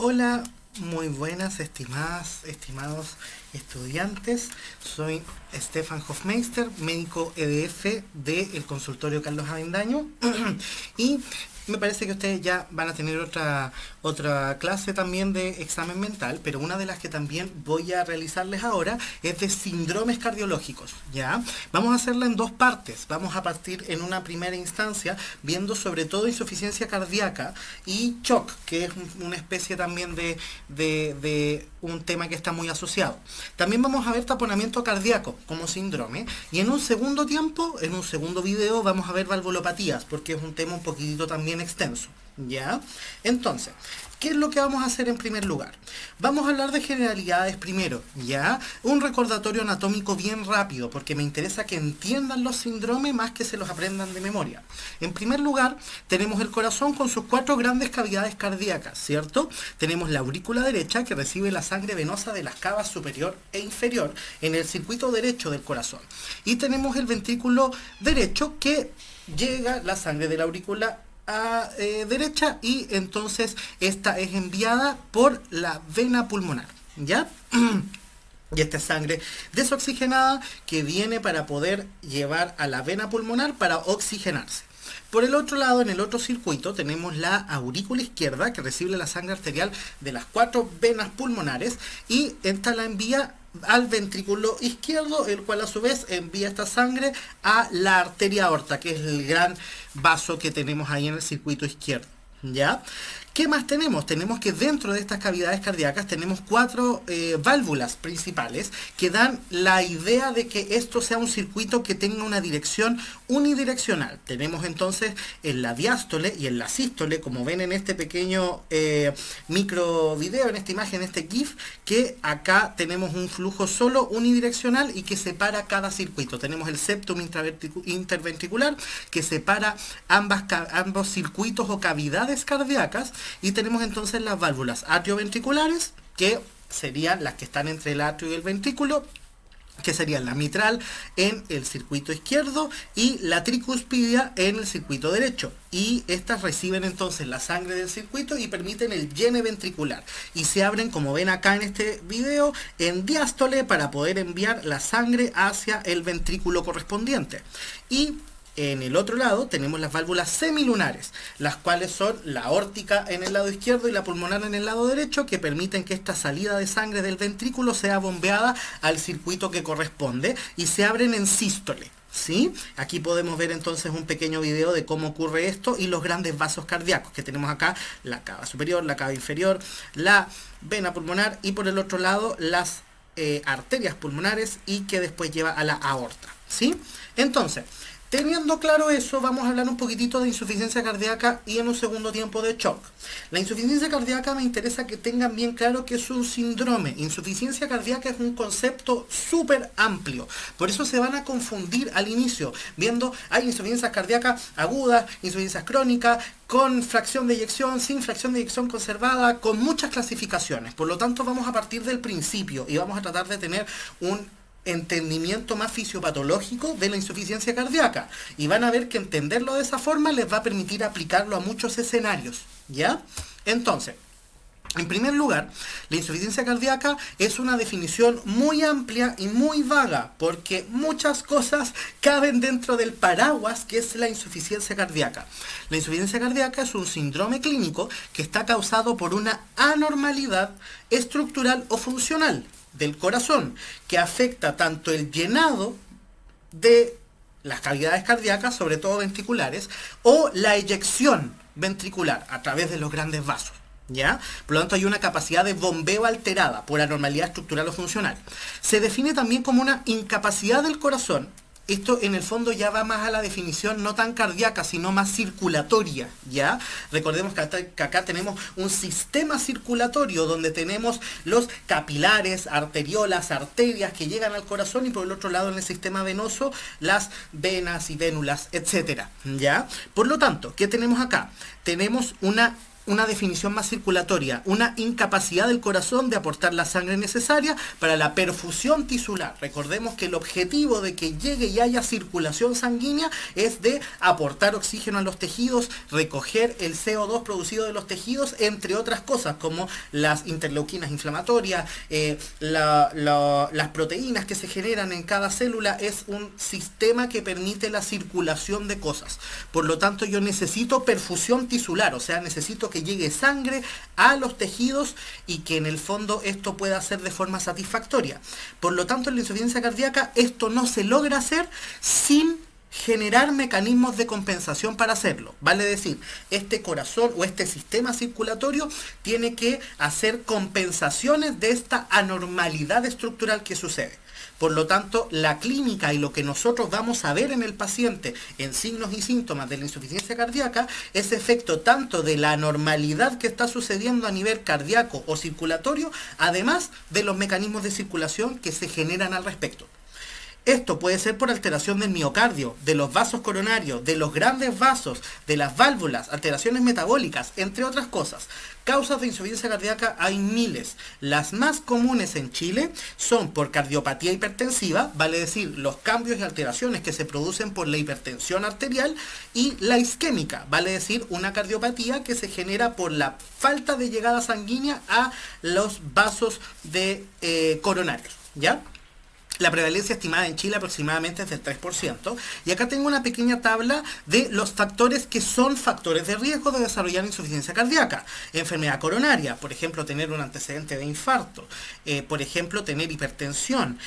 Hola, muy buenas, estimados estudiantes. Soy Stefan Hofmeister, médico EDF del consultorio Carlos Avendaño. Y me parece que ustedes ya van a tener otra clase también de examen mental, pero una de las que también voy a realizarles ahora es de síndromes cardiológicos, ¿ya? Vamos a hacerla en dos partes. Vamos a partir en una primera instancia viendo sobre todo insuficiencia cardíaca y shock, que es una especie también de un tema que está muy asociado. También vamos a ver taponamiento cardíaco como síndrome, y en un segundo tiempo, en un segundo video, vamos a ver valvulopatías, porque es un tema un poquitito también extenso, ¿ya? Entonces, ¿qué es lo que vamos a hacer en primer lugar? Vamos a hablar de generalidades primero, ¿ya? Un recordatorio anatómico bien rápido, porque me interesa que entiendan los síndromes más que se los aprendan de memoria. En primer lugar, tenemos el corazón con sus 4 grandes cavidades cardíacas, ¿cierto? Tenemos la aurícula derecha, que recibe la sangre venosa de las cavas superior e inferior en el circuito derecho del corazón. Y tenemos el ventrículo derecho, que llega la sangre de la aurícula derecha, y entonces esta es enviada por la vena pulmonar, ¿ya? Y esta es sangre desoxigenada que viene para poder llevar a la vena pulmonar para oxigenarse. Por el otro lado, en el otro circuito, tenemos la aurícula izquierda, que recibe la sangre arterial de las 4 venas pulmonares, y esta la envía al ventrículo izquierdo, el cual a su vez envía esta sangre a la arteria aorta, que es el gran vaso que tenemos ahí en el circuito izquierdo, ¿ya? ¿Qué más tenemos? Tenemos que dentro de estas cavidades cardíacas tenemos 4 válvulas principales que dan la idea de que esto sea un circuito que tenga una dirección unidireccional. Tenemos entonces en la diástole y en la sístole, como ven en este pequeño micro video, en esta imagen, en este GIF, que acá tenemos un flujo solo unidireccional y que separa cada circuito. Tenemos el septum interventricular, que separa ambos circuitos o cavidades cardíacas. Y tenemos entonces las válvulas atrioventriculares, que serían las que están entre el atrio y el ventrículo, que serían la mitral en el circuito izquierdo y la tricuspidia en el circuito derecho. Y estas reciben entonces la sangre del circuito y permiten el llene ventricular. Y se abren, como ven acá en este video, en diástole para poder enviar la sangre hacia el ventrículo correspondiente. Y en el otro lado tenemos las válvulas semilunares, las cuales son la aórtica en el lado izquierdo y la pulmonar en el lado derecho, que permiten que esta salida de sangre del ventrículo sea bombeada al circuito que corresponde, y se abren en sístole, ¿sí? Aquí podemos ver entonces un pequeño video de cómo ocurre esto y los grandes vasos cardíacos que tenemos acá: la cava superior, la cava inferior, la vena pulmonar, y por el otro lado las arterias pulmonares, y que después lleva a la aorta, ¿sí? Entonces, teniendo claro eso, vamos a hablar un poquitito de insuficiencia cardíaca y en un segundo tiempo de shock. La insuficiencia cardíaca me interesa que tengan bien claro que es un síndrome. Insuficiencia cardíaca es un concepto súper amplio. Por eso se van a confundir al inicio, viendo, hay insuficiencia cardíaca aguda, insuficiencia crónica, con fracción de eyección, sin fracción de eyección conservada, con muchas clasificaciones. Por lo tanto, vamos a partir del principio y vamos a tratar de tener un entendimiento más fisiopatológico de la insuficiencia cardíaca, y van a ver que entenderlo de esa forma les va a permitir aplicarlo a muchos escenarios, ¿ya? Entonces, en primer lugar, la insuficiencia cardíaca es una definición muy amplia y muy vaga, porque muchas cosas caben dentro del paraguas que es la insuficiencia cardíaca. La insuficiencia cardíaca es un síndrome clínico que está causado por una anormalidad estructural o funcional del corazón, que afecta tanto el llenado de las cavidades cardíacas, sobre todo ventriculares, o la eyección ventricular a través de los grandes vasos, ¿ya? Por lo tanto, hay una capacidad de bombeo alterada por anormalidad estructural o funcional. Se define también como una incapacidad del corazón. Esto en el fondo ya va más a la definición no tan cardíaca, sino más circulatoria, ¿ya? Recordemos que acá tenemos un sistema circulatorio donde tenemos los capilares, arteriolas, arterias que llegan al corazón, y por el otro lado en el sistema venoso las venas y vénulas, etcétera, ¿ya? Por lo tanto, ¿qué tenemos acá? Tenemos una definición más circulatoria, una incapacidad del corazón de aportar la sangre necesaria para la perfusión tisular. Recordemos que el objetivo de que llegue y haya circulación sanguínea es de aportar oxígeno a los tejidos, recoger el CO2 producido de los tejidos, entre otras cosas, como las interleuquinas inflamatorias, las proteínas que se generan en cada célula. Es un sistema que permite la circulación de cosas. Por lo tanto, yo necesito perfusión tisular, o sea, necesito que llegue sangre a los tejidos y que en el fondo esto pueda hacer de forma satisfactoria. Por lo tanto, en la insuficiencia cardíaca esto no se logra hacer sin generar mecanismos de compensación para hacerlo. Vale decir, este corazón o este sistema circulatorio tiene que hacer compensaciones de esta anormalidad estructural que sucede. Por lo tanto, la clínica y lo que nosotros vamos a ver en el paciente en signos y síntomas de la insuficiencia cardíaca es efecto tanto de la anormalidad que está sucediendo a nivel cardíaco o circulatorio, además de los mecanismos de circulación que se generan al respecto. Esto puede ser por alteración del miocardio, de los vasos coronarios, de los grandes vasos, de las válvulas, alteraciones metabólicas, entre otras cosas. Causas de insuficiencia cardíaca hay miles. Las más comunes en Chile son por cardiopatía hipertensiva, vale decir, los cambios y alteraciones que se producen por la hipertensión arterial, y la isquémica, vale decir, una cardiopatía que se genera por la falta de llegada sanguínea a los vasos coronarios, ¿ya? La prevalencia estimada en Chile aproximadamente es del 3%. Y acá tengo una pequeña tabla de los factores que son factores de riesgo de desarrollar insuficiencia cardíaca. Enfermedad coronaria, por ejemplo, tener un antecedente de infarto, por ejemplo, tener hipertensión,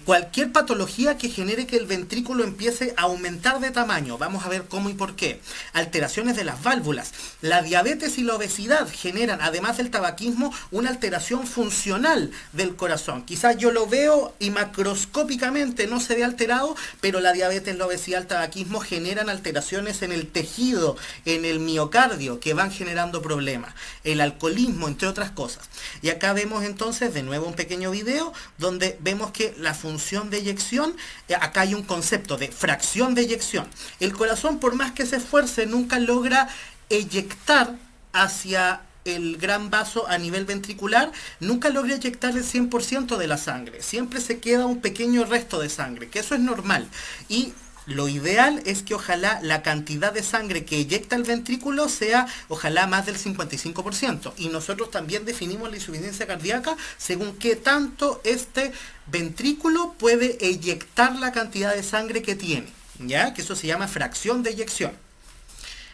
cualquier patología que genere que el ventrículo empiece a aumentar de tamaño. Vamos a ver cómo y por qué. Alteraciones de las válvulas. La diabetes y la obesidad generan, además del tabaquismo, una alteración funcional del corazón. Quizás yo lo veo y macroscópicamente no se ve alterado, pero la diabetes, la obesidad, el tabaquismo generan alteraciones en el tejido, en el miocardio, que van generando problemas. El alcoholismo, entre otras cosas. Y acá vemos entonces de nuevo un pequeño video donde vemos que la función de eyección, acá hay un concepto de fracción de eyección. El corazón, por más que se esfuerce, nunca logra eyectar hacia el gran vaso a nivel ventricular, nunca logra eyectar el 100% de la sangre. Siempre se queda un pequeño resto de sangre, que eso es normal. Y lo ideal es que ojalá la cantidad de sangre que eyecta el ventrículo sea ojalá más del 55%. Y nosotros también definimos la insuficiencia cardíaca según qué tanto este ventrículo puede eyectar la cantidad de sangre que tiene, ¿ya? Que eso se llama fracción de eyección.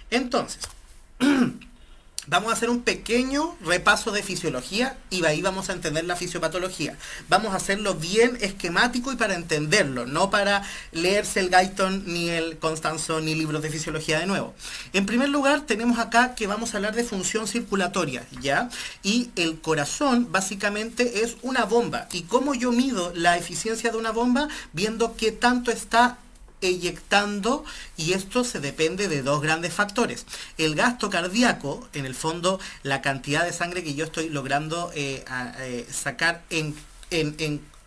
Entonces, vamos a hacer un pequeño repaso de fisiología y ahí vamos a entender la fisiopatología. Vamos a hacerlo bien esquemático y para entenderlo, no para leerse el Guyton, ni el Constanzo, ni libros de fisiología de nuevo. En primer lugar, tenemos acá que vamos a hablar de función circulatoria, ¿ya? Y el corazón básicamente es una bomba. ¿Y cómo yo mido la eficiencia de una bomba? Viendo qué tanto está eyectando, y esto se depende de dos grandes factores. El gasto cardíaco, en el fondo la cantidad de sangre que yo estoy logrando sacar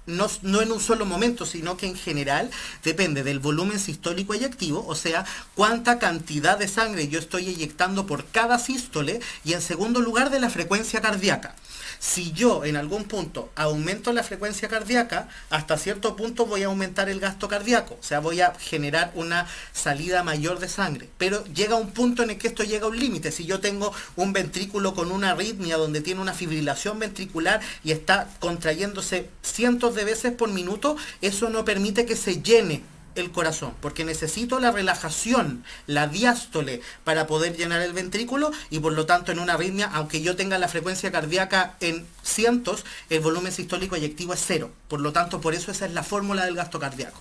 no en un solo momento, sino que en general depende del volumen sistólico eyectivo, o sea, cuánta cantidad de sangre yo estoy eyectando por cada sístole, y en segundo lugar de la frecuencia cardíaca. Si yo en algún punto aumento la frecuencia cardíaca, hasta cierto punto voy a aumentar el gasto cardíaco, o sea, voy a generar una salida mayor de sangre. Pero llega un punto en el que esto llega a un límite. Si yo tengo un ventrículo con una arritmia donde tiene una fibrilación ventricular y está contrayéndose cientos de veces por minuto, eso no permite que se llene el corazón, porque necesito la relajación, la diástole, para poder llenar el ventrículo, y por lo tanto en una arritmia, aunque yo tenga la frecuencia cardíaca en cientos, el volumen sistólico eyectivo es 0. Por lo tanto, por eso esa es la fórmula del gasto cardíaco.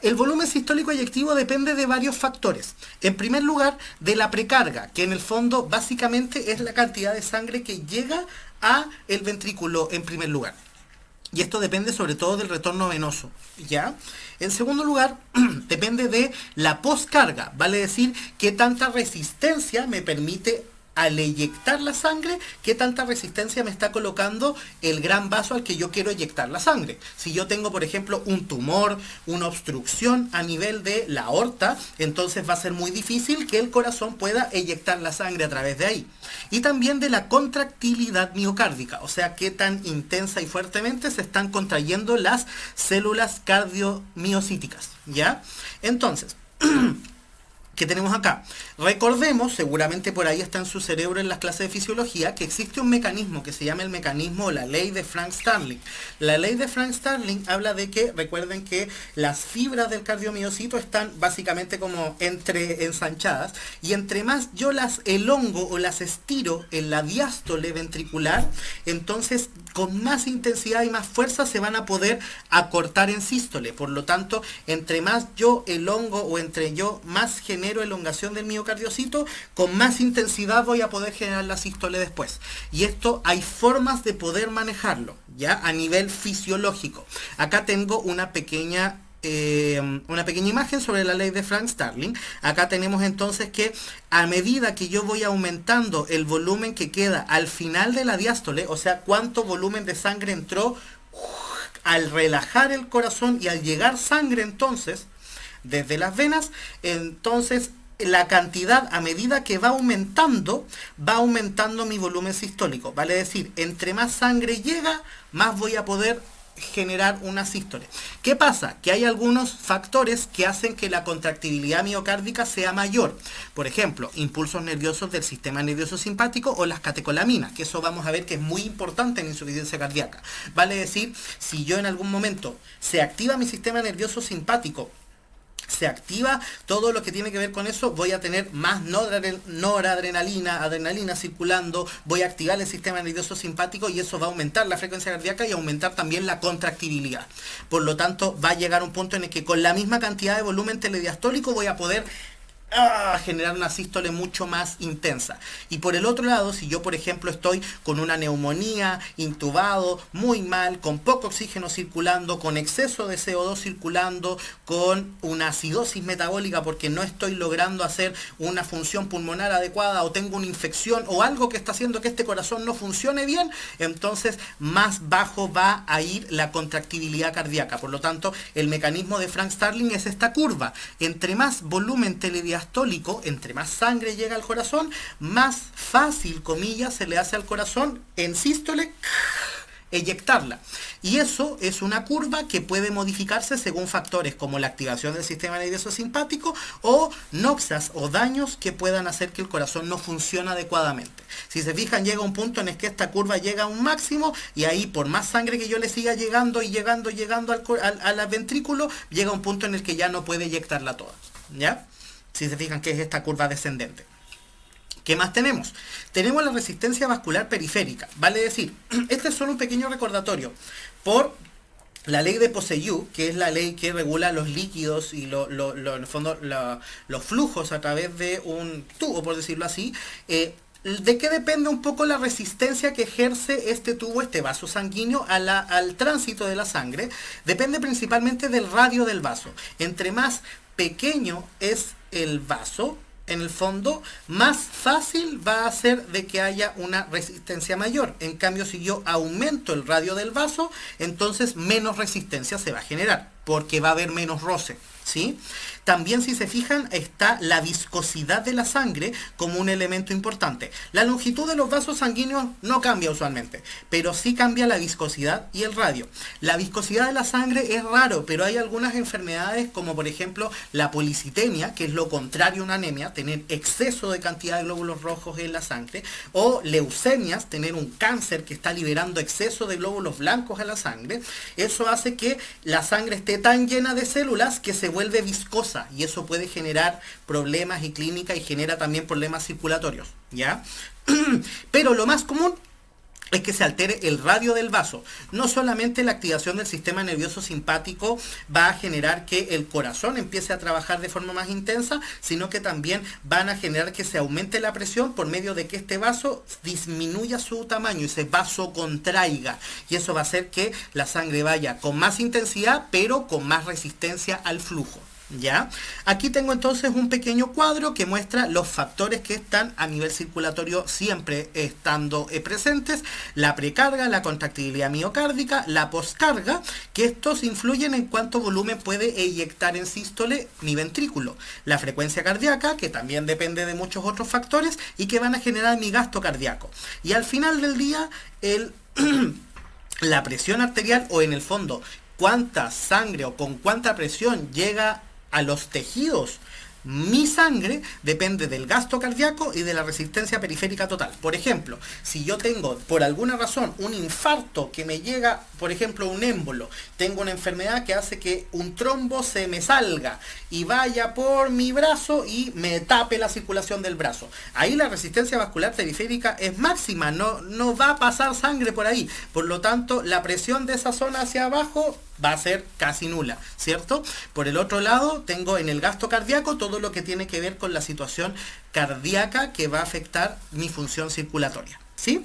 El volumen sistólico eyectivo depende de varios factores. En primer lugar, de la precarga, que en el fondo básicamente es la cantidad de sangre que llega a el ventrículo en primer lugar. Y esto depende sobre todo del retorno venoso, ¿ya? En segundo lugar, depende de la poscarga, vale decir, qué tanta resistencia me permite al eyectar la sangre, qué tanta resistencia me está colocando el gran vaso al que yo quiero eyectar la sangre. Si yo tengo, por ejemplo, un tumor, una obstrucción a nivel de la aorta, entonces va a ser muy difícil que el corazón pueda eyectar la sangre a través de ahí. Y también de la contractilidad miocárdica, o sea, qué tan intensa y fuertemente se están contrayendo las células cardiomiocíticas, ¿ya? Entonces, ¿qué tenemos acá? Recordemos, seguramente por ahí está en su cerebro en las clases de fisiología, que existe un mecanismo que se llama el mecanismo o la ley de Frank-Starling. La ley de Frank-Starling habla de que, recuerden que las fibras del cardiomiocito están básicamente como ensanchadas, y entre más yo las elongo o las estiro en la diástole ventricular, entonces con más intensidad y más fuerza se van a poder acortar en sístole. Por lo tanto, entre más yo elongo o entre yo más genero elongación del miocardiocito, con más intensidad voy a poder generar la sístole después. Y esto hay formas de poder manejarlo, ¿ya? A nivel fisiológico. Acá tengo una pequeña imagen sobre la ley de Frank-Starling. Acá tenemos entonces que a medida que yo voy aumentando el volumen que queda al final de la diástole, o sea, cuánto volumen de sangre entró al relajar el corazón y al llegar sangre entonces desde las venas, entonces la cantidad a medida que va aumentando mi volumen sistólico. Vale decir, entre más sangre llega, más voy a poder generar una sístole. ¿Qué pasa? Que hay algunos factores que hacen que la contractibilidad miocárdica sea mayor. Por ejemplo, impulsos nerviosos del sistema nervioso simpático o las catecolaminas, que eso vamos a ver que es muy importante en insuficiencia cardíaca. Vale decir, si yo en algún momento se activa mi sistema nervioso simpático, se activa todo lo que tiene que ver con eso, voy a tener más noradrenalina, adrenalina circulando, voy a activar el sistema nervioso simpático y eso va a aumentar la frecuencia cardíaca y aumentar también la contractibilidad. Por lo tanto, va a llegar un punto en el que con la misma cantidad de volumen telediastólico voy a poder generar una sístole mucho más intensa. Y por el otro lado, si yo por ejemplo estoy con una neumonía, intubado, muy mal, con poco oxígeno circulando, con exceso de CO2 circulando, con una acidosis metabólica porque no estoy logrando hacer una función pulmonar adecuada, o tengo una infección o algo que está haciendo que este corazón no funcione bien, entonces más bajo va a ir la contractibilidad cardíaca. Por lo tanto, el mecanismo de Frank-Starling es esta curva. Entre más volumen telediastólico, entre más sangre llega al corazón, más fácil, comillas, se le hace al corazón en sístole eyectarla. Y eso es una curva que puede modificarse según factores como la activación del sistema nervioso simpático o noxas o daños que puedan hacer que el corazón no funcione adecuadamente. Si se fijan, llega un punto en el que esta curva llega a un máximo y ahí por más sangre que yo le siga llegando y llegando al ventrículo, llega un punto en el que ya no puede eyectarla toda, ¿ya? Si se fijan que es esta curva descendente. ¿Qué más tenemos? Tenemos la resistencia vascular periférica. Vale decir, este es solo un pequeño recordatorio. Por la ley de Poseyú, que es la ley que regula los líquidos y en el fondo, los flujos a través de un tubo, por decirlo así, ¿de qué depende un poco la resistencia que ejerce este tubo, este vaso sanguíneo al tránsito de la sangre? Depende principalmente del radio del vaso. Entre más pequeño es el vaso, en el fondo, más fácil va a ser de que haya una resistencia mayor. En cambio, si yo aumento el radio del vaso, entonces menos resistencia se va a generar, porque va a haber menos roce, ¿sí? También, si se fijan, está la viscosidad de la sangre como un elemento importante. La longitud de los vasos sanguíneos no cambia usualmente, pero sí cambia la viscosidad y el radio. La viscosidad de la sangre es raro, pero hay algunas enfermedades como por ejemplo la policitemia, que es lo contrario a una anemia, tener exceso de cantidad de glóbulos rojos en la sangre, o leucemias, tener un cáncer que está liberando exceso de glóbulos blancos a la sangre. Eso hace que la sangre esté tan llena de células que se vuelve viscosa, y eso puede generar problemas y clínica y genera también problemas circulatorios, ¿ya? Pero lo más común es que se altere el radio del vaso. No solamente la activación del sistema nervioso simpático va a generar que el corazón empiece a trabajar de forma más intensa, sino que también van a generar que se aumente la presión por medio de que este vaso disminuya su tamaño y se vasocontraiga. Y eso va a hacer que la sangre vaya con más intensidad, pero con más resistencia al flujo. ¿Ya? Aquí tengo entonces un pequeño cuadro que muestra los factores que están a nivel circulatorio siempre estando presentes, la precarga, la contractibilidad miocárdica, la poscarga, que estos influyen en cuánto volumen puede eyectar en sístole mi ventrículo, la frecuencia cardíaca, que también depende de muchos otros factores y que van a generar mi gasto cardíaco. Y al final del día, la presión arterial, o en el fondo, cuánta sangre o con cuánta presión llega a los tejidos mi sangre, depende del gasto cardíaco y de la resistencia periférica total. Por ejemplo, si yo tengo por alguna razón un infarto que me llega, por ejemplo un émbolo, tengo una enfermedad que hace que un trombo se me salga y vaya por mi brazo y me tape la circulación del brazo. Ahí la resistencia vascular periférica es máxima, no va a pasar sangre por ahí. Por lo tanto, la presión de esa zona hacia abajo va a ser casi nula, ¿cierto? Por el otro lado, tengo en el gasto cardíaco todo lo que tiene que ver con la situación cardíaca que va a afectar mi función circulatoria, ¿sí?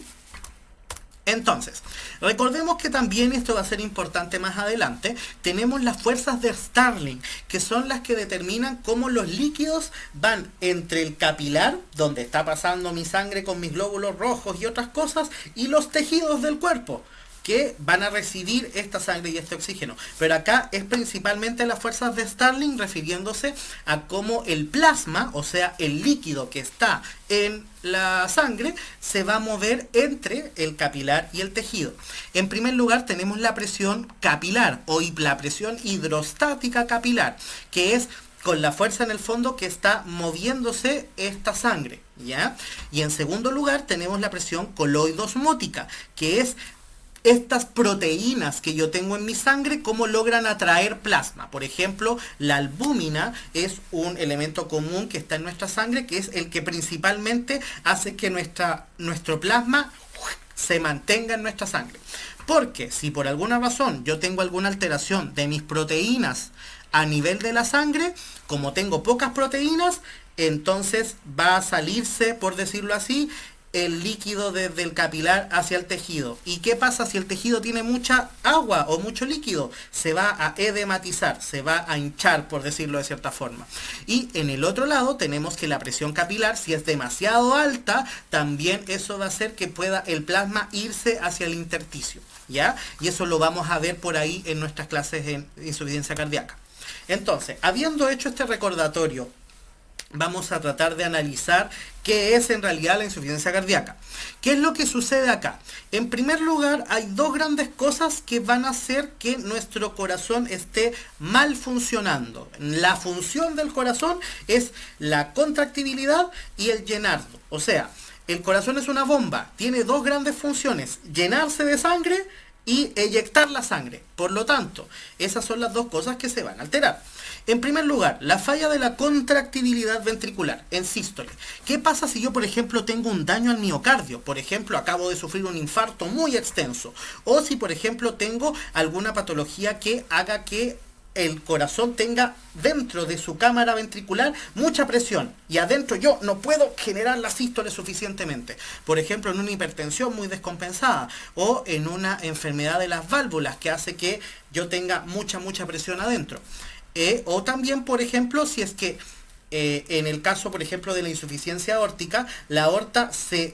Entonces, recordemos que también esto va a ser importante más adelante. Tenemos las fuerzas de Starling, que son las que determinan cómo los líquidos van entre el capilar, donde está pasando mi sangre con mis glóbulos rojos y otras cosas, y los tejidos del cuerpo, que van a recibir esta sangre y este oxígeno. Pero acá es principalmente las fuerzas de Starling, refiriéndose a cómo el plasma, o sea, el líquido que está en la sangre, se va a mover entre el capilar y el tejido. En primer lugar tenemos la presión capilar, o la presión hidrostática capilar, que es con la fuerza en el fondo que está moviéndose esta sangre, ¿ya? Y en segundo lugar tenemos la presión coloidosmótica, que es estas proteínas que yo tengo en mi sangre, cómo logran atraer plasma. Por ejemplo, la albúmina es un elemento común que está en nuestra sangre, que es el que principalmente hace que nuestro plasma se mantenga en nuestra sangre. Porque si por alguna razón yo tengo alguna alteración de mis proteínas a nivel de la sangre, como tengo pocas proteínas, entonces va a salirse, por decirlo así, el líquido desde el capilar hacia el tejido. ¿Y qué pasa si el tejido tiene mucha agua o mucho líquido? Se va a edematizar, se va a hinchar, por decirlo de cierta forma. Y en el otro lado tenemos que la presión capilar, si es demasiado alta, también eso va a hacer que pueda el plasma irse hacia el intersticio, ¿ya? Y eso lo vamos a ver por ahí en nuestras clases en insuficiencia cardíaca. Entonces, habiendo hecho este recordatorio, vamos a tratar de analizar qué es en realidad la insuficiencia cardíaca. ¿Qué es lo que sucede acá? En primer lugar, hay dos grandes cosas que van a hacer que nuestro corazón esté mal funcionando. La función del corazón es la contractibilidad y el llenado. O sea, el corazón es una bomba, tiene dos grandes funciones: llenarse de sangre y eyectar la sangre. Por lo tanto, esas son las dos cosas que se van a alterar. En primer lugar, la falla de la contractibilidad ventricular en sístole. ¿Qué pasa si yo, por ejemplo, tengo un daño al miocardio? Por ejemplo, acabo de sufrir un infarto muy extenso. O si, por ejemplo, tengo alguna patología que haga que el corazón tenga dentro de su cámara ventricular mucha presión y adentro yo no puedo generar la sístole suficientemente. Por ejemplo, en una hipertensión muy descompensada o en una enfermedad de las válvulas que hace que yo tenga mucha presión adentro. O también, por ejemplo, si es que en el caso, por ejemplo, de la insuficiencia aórtica, la aorta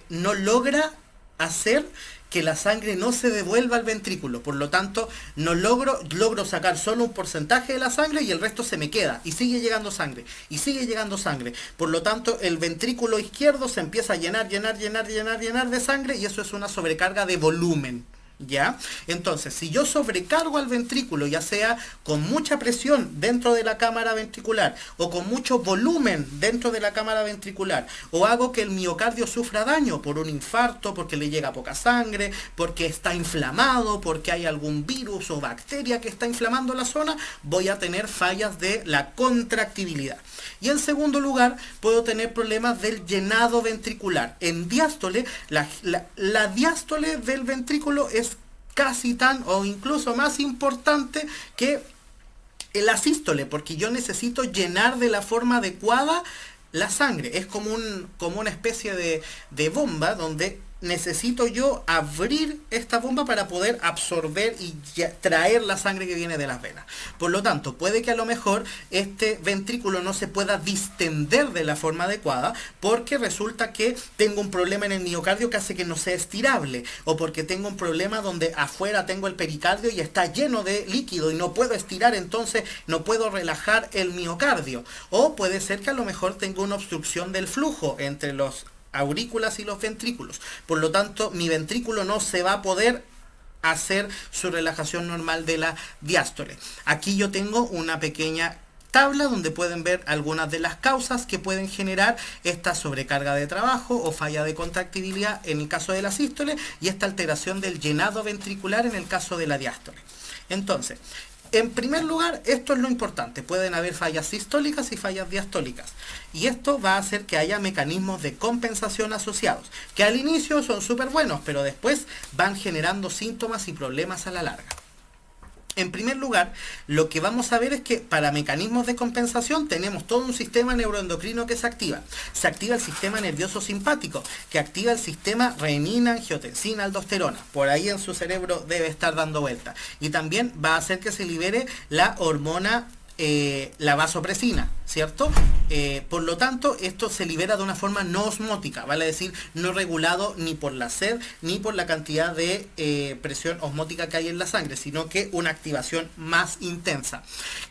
no logra hacer que la sangre no se devuelva al ventrículo. Por lo tanto, no logro sacar solo un porcentaje de la sangre y el resto se me queda. Y sigue llegando sangre. Y sigue llegando sangre. Por lo tanto, el ventrículo izquierdo se empieza a llenar de sangre y eso es una sobrecarga de volumen. ¿Ya? Entonces, si yo sobrecargo al ventrículo, ya sea con mucha presión dentro de la cámara ventricular o con mucho volumen dentro de la cámara ventricular, o hago que el miocardio sufra daño por un infarto, porque le llega poca sangre, porque está inflamado, porque hay algún virus o bacteria que está inflamando la zona, voy a tener fallas de la contractibilidad. Y en segundo lugar, puedo tener problemas del llenado ventricular. En diástole, la diástole del ventrículo es casi tan o incluso más importante que la sístole, porque yo necesito llenar de la forma adecuada la sangre. Es como una especie de bomba donde necesito yo abrir esta bomba para poder absorber y traer la sangre que viene de las venas. Por lo tanto, puede que a lo mejor este ventrículo no se pueda distender de la forma adecuada porque resulta que tengo un problema en el miocardio que hace que no sea estirable, o porque tengo un problema donde afuera tengo el pericardio y está lleno de líquido y no puedo estirar, entonces no puedo relajar el miocardio. O puede ser que a lo mejor tengo una obstrucción del flujo entre los aurículas y los ventrículos. Por lo tanto, mi ventrículo no se va a poder hacer su relajación normal de la diástole. Aquí yo tengo una pequeña tabla donde pueden ver algunas de las causas que pueden generar esta sobrecarga de trabajo o falla de contractibilidad en el caso de la sístole, y esta alteración del llenado ventricular en el caso de la diástole. Entonces, en primer lugar, esto es lo importante. Pueden haber fallas sistólicas y fallas diastólicas. Y esto va a hacer que haya mecanismos de compensación asociados, que al inicio son súper buenos, pero después van generando síntomas y problemas a la larga. En primer lugar, lo que vamos a ver es que para mecanismos de compensación tenemos todo un sistema neuroendocrino que se activa. Se activa el sistema nervioso simpático, que activa el sistema renina, angiotensina, aldosterona. Por ahí en su cerebro debe estar dando vuelta. Y también va a hacer que se libere la hormona, la vasopresina, ¿cierto? Por lo tanto, esto se libera de una forma no osmótica, vale decir, no regulado ni por la sed ni por la cantidad de presión osmótica que hay en la sangre, sino que una activación más intensa.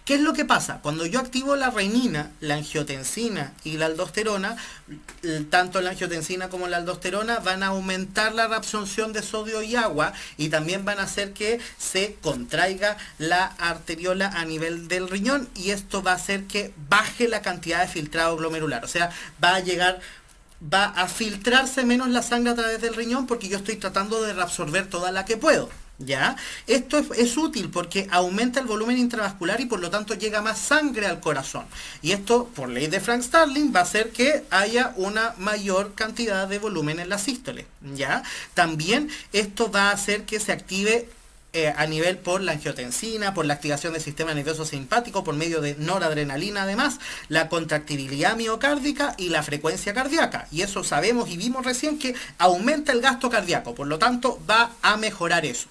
¿Qué es lo que pasa? Cuando yo activo la renina, la angiotensina y la aldosterona, tanto la angiotensina como la aldosterona van a aumentar la reabsorción de sodio y agua, y también van a hacer que se contraiga la arteriola a nivel del riñón, y esto va a hacer que baje la cantidad de filtrado glomerular, o sea, va a filtrarse menos la sangre a través del riñón porque yo estoy tratando de reabsorber toda la que puedo. ¿Ya? Esto es útil porque aumenta el volumen intravascular y por lo tanto llega más sangre al corazón. Y esto, por ley de Frank Starling, va a hacer que haya una mayor cantidad de volumen en la sístole. ¿Ya? También esto va a hacer que se active a nivel por la angiotensina, por la activación del sistema nervioso simpático, por medio de noradrenalina, además, la contractibilidad miocárdica y la frecuencia cardíaca. Y eso sabemos y vimos recién que aumenta el gasto cardíaco, por lo tanto va a mejorar eso.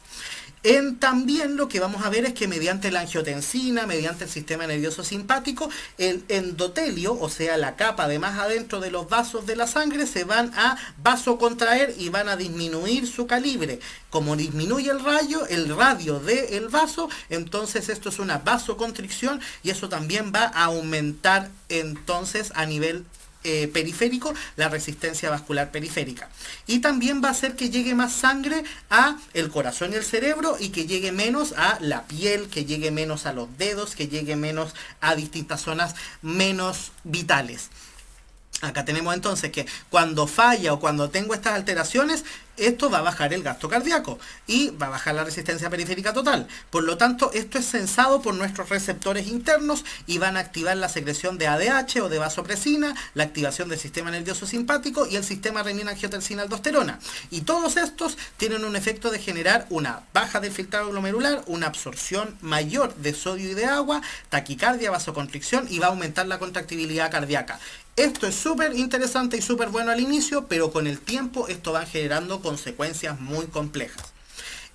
También lo que vamos a ver es que mediante la angiotensina, mediante el sistema nervioso simpático, el endotelio, o sea la capa de más adentro de los vasos de la sangre, se van a vasocontraer y van a disminuir su calibre. Como disminuye el radio del vaso, entonces esto es una vasoconstricción, y eso también va a aumentar entonces a nivel periférico la resistencia vascular periférica, y también va a hacer que llegue más sangre a el corazón y el cerebro, y que llegue menos a la piel, que llegue menos a los dedos, que llegue menos a distintas zonas menos vitales. Acá tenemos entonces que cuando falla o cuando tengo estas alteraciones, esto va a bajar el gasto cardíaco y va a bajar la resistencia periférica total. Por lo tanto, esto es sensado por nuestros receptores internos y van a activar la secreción de ADH o de vasopresina, la activación del sistema nervioso simpático y el sistema renina-angiotensina-aldosterona. Y todos estos tienen un efecto de generar una baja del filtrado glomerular, una absorción mayor de sodio y de agua, taquicardia, vasoconstricción, y va a aumentar la contractibilidad cardíaca. Esto es súper interesante y súper bueno al inicio, pero con el tiempo esto va generando consecuencias muy complejas.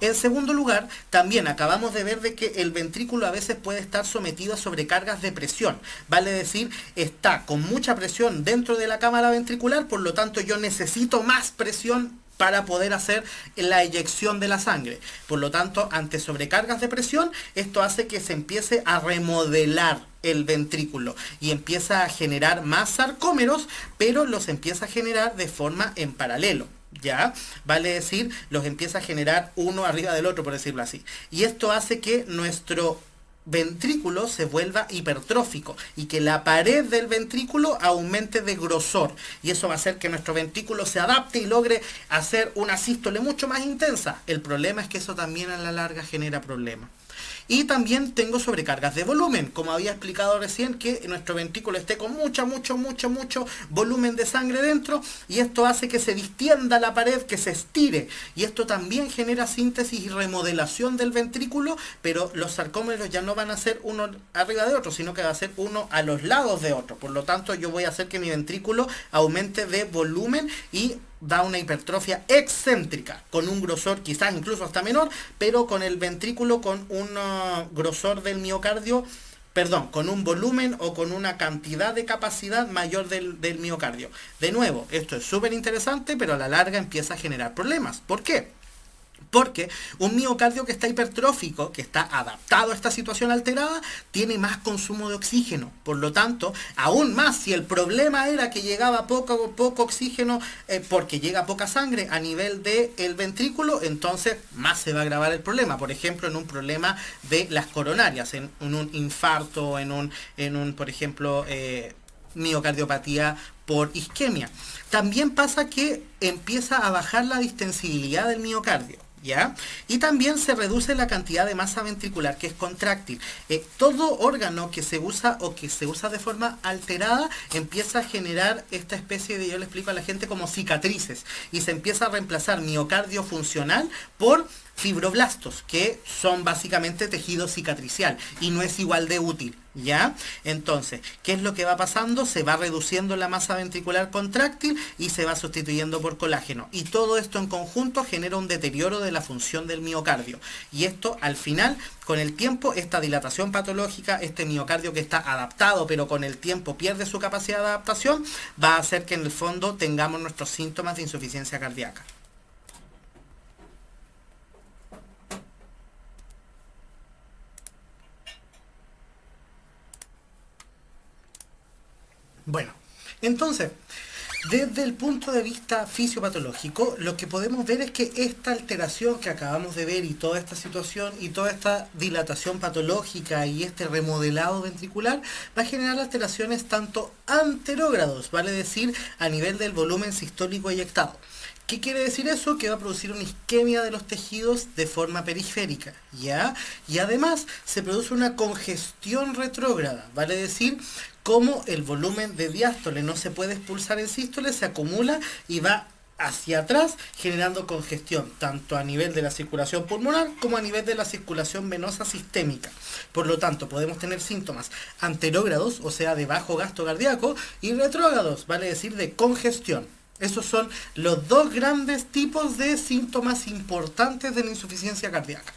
En segundo lugar, también acabamos de ver de que el ventrículo a veces puede estar sometido a sobrecargas de presión. Vale decir, está con mucha presión dentro de la cámara ventricular, por lo tanto yo necesito más presión para poder hacer la eyección de la sangre. Por lo tanto, ante sobrecargas de presión, esto hace que se empiece a remodelar el ventrículo y empieza a generar más sarcómeros, pero los empieza a generar de forma en paralelo. ¿Ya? Vale decir, los empieza a generar uno arriba del otro, por decirlo así. Y esto hace que nuestro ventrículo se vuelva hipertrófico y que la pared del ventrículo aumente de grosor, y eso va a hacer que nuestro ventrículo se adapte y logre hacer una sístole mucho más intensa. El problema es que eso también a la larga genera problemas. Y también tengo sobrecargas de volumen, como había explicado recién, que nuestro ventrículo esté con mucho volumen de sangre dentro, y esto hace que se distienda la pared, que se estire, y esto también genera síntesis y remodelación del ventrículo, pero los sarcómeros ya no van a ser uno arriba de otro, sino que va a ser uno a los lados de otro. Por lo tanto, yo voy a hacer que mi ventrículo aumente de volumen y da una hipertrofia excéntrica, con un grosor quizás incluso hasta menor, pero con el ventrículo con un grosor del miocardio, perdón, con un volumen o con una cantidad de capacidad mayor del miocardio. De nuevo, esto es súper interesante, pero a la larga empieza a generar problemas. ¿Por qué? Porque un miocardio que está hipertrófico, que está adaptado a esta situación alterada, tiene más consumo de oxígeno. Por lo tanto, aún más, si el problema era que llegaba poco oxígeno, porque llega poca sangre a nivel del ventrículo, entonces más se va a agravar el problema. Por ejemplo, en un problema de las coronarias, en un infarto, en un por ejemplo, miocardiopatía por isquemia. También pasa que empieza a bajar la distensibilidad del miocardio, ¿ya? Y también se reduce la cantidad de masa ventricular que es contráctil. Todo órgano que se usa o que se usa de forma alterada empieza a generar esta especie de, yo le explico a la gente, como cicatrices, y se empieza a reemplazar miocardio funcional por fibroblastos, que son básicamente tejido cicatricial y no es igual de útil, ¿ya? Entonces, ¿qué es lo que va pasando? Se va reduciendo la masa ventricular contráctil y se va sustituyendo por colágeno. Y todo esto en conjunto genera un deterioro de la función del miocardio. Y esto, al final, con el tiempo, esta dilatación patológica, este miocardio que está adaptado, pero con el tiempo pierde su capacidad de adaptación, va a hacer que en el fondo tengamos nuestros síntomas de insuficiencia cardíaca. Bueno, entonces, desde el punto de vista fisiopatológico, lo que podemos ver es que esta alteración que acabamos de ver y toda esta situación y toda esta dilatación patológica y este remodelado ventricular va a generar alteraciones tanto anterógrados, vale decir, a nivel del volumen sistólico eyectado. ¿Qué quiere decir eso? Que va a producir una isquemia de los tejidos de forma periférica, ¿ya? Y además se produce una congestión retrógrada, vale decir, como el volumen de diástole no se puede expulsar en sístole, se acumula y va hacia atrás generando congestión, tanto a nivel de la circulación pulmonar como a nivel de la circulación venosa sistémica. Por lo tanto, podemos tener síntomas anterógrados, o sea, de bajo gasto cardíaco, y retrógrados, vale decir, de congestión. Esos son los dos grandes tipos de síntomas importantes de la insuficiencia cardíaca.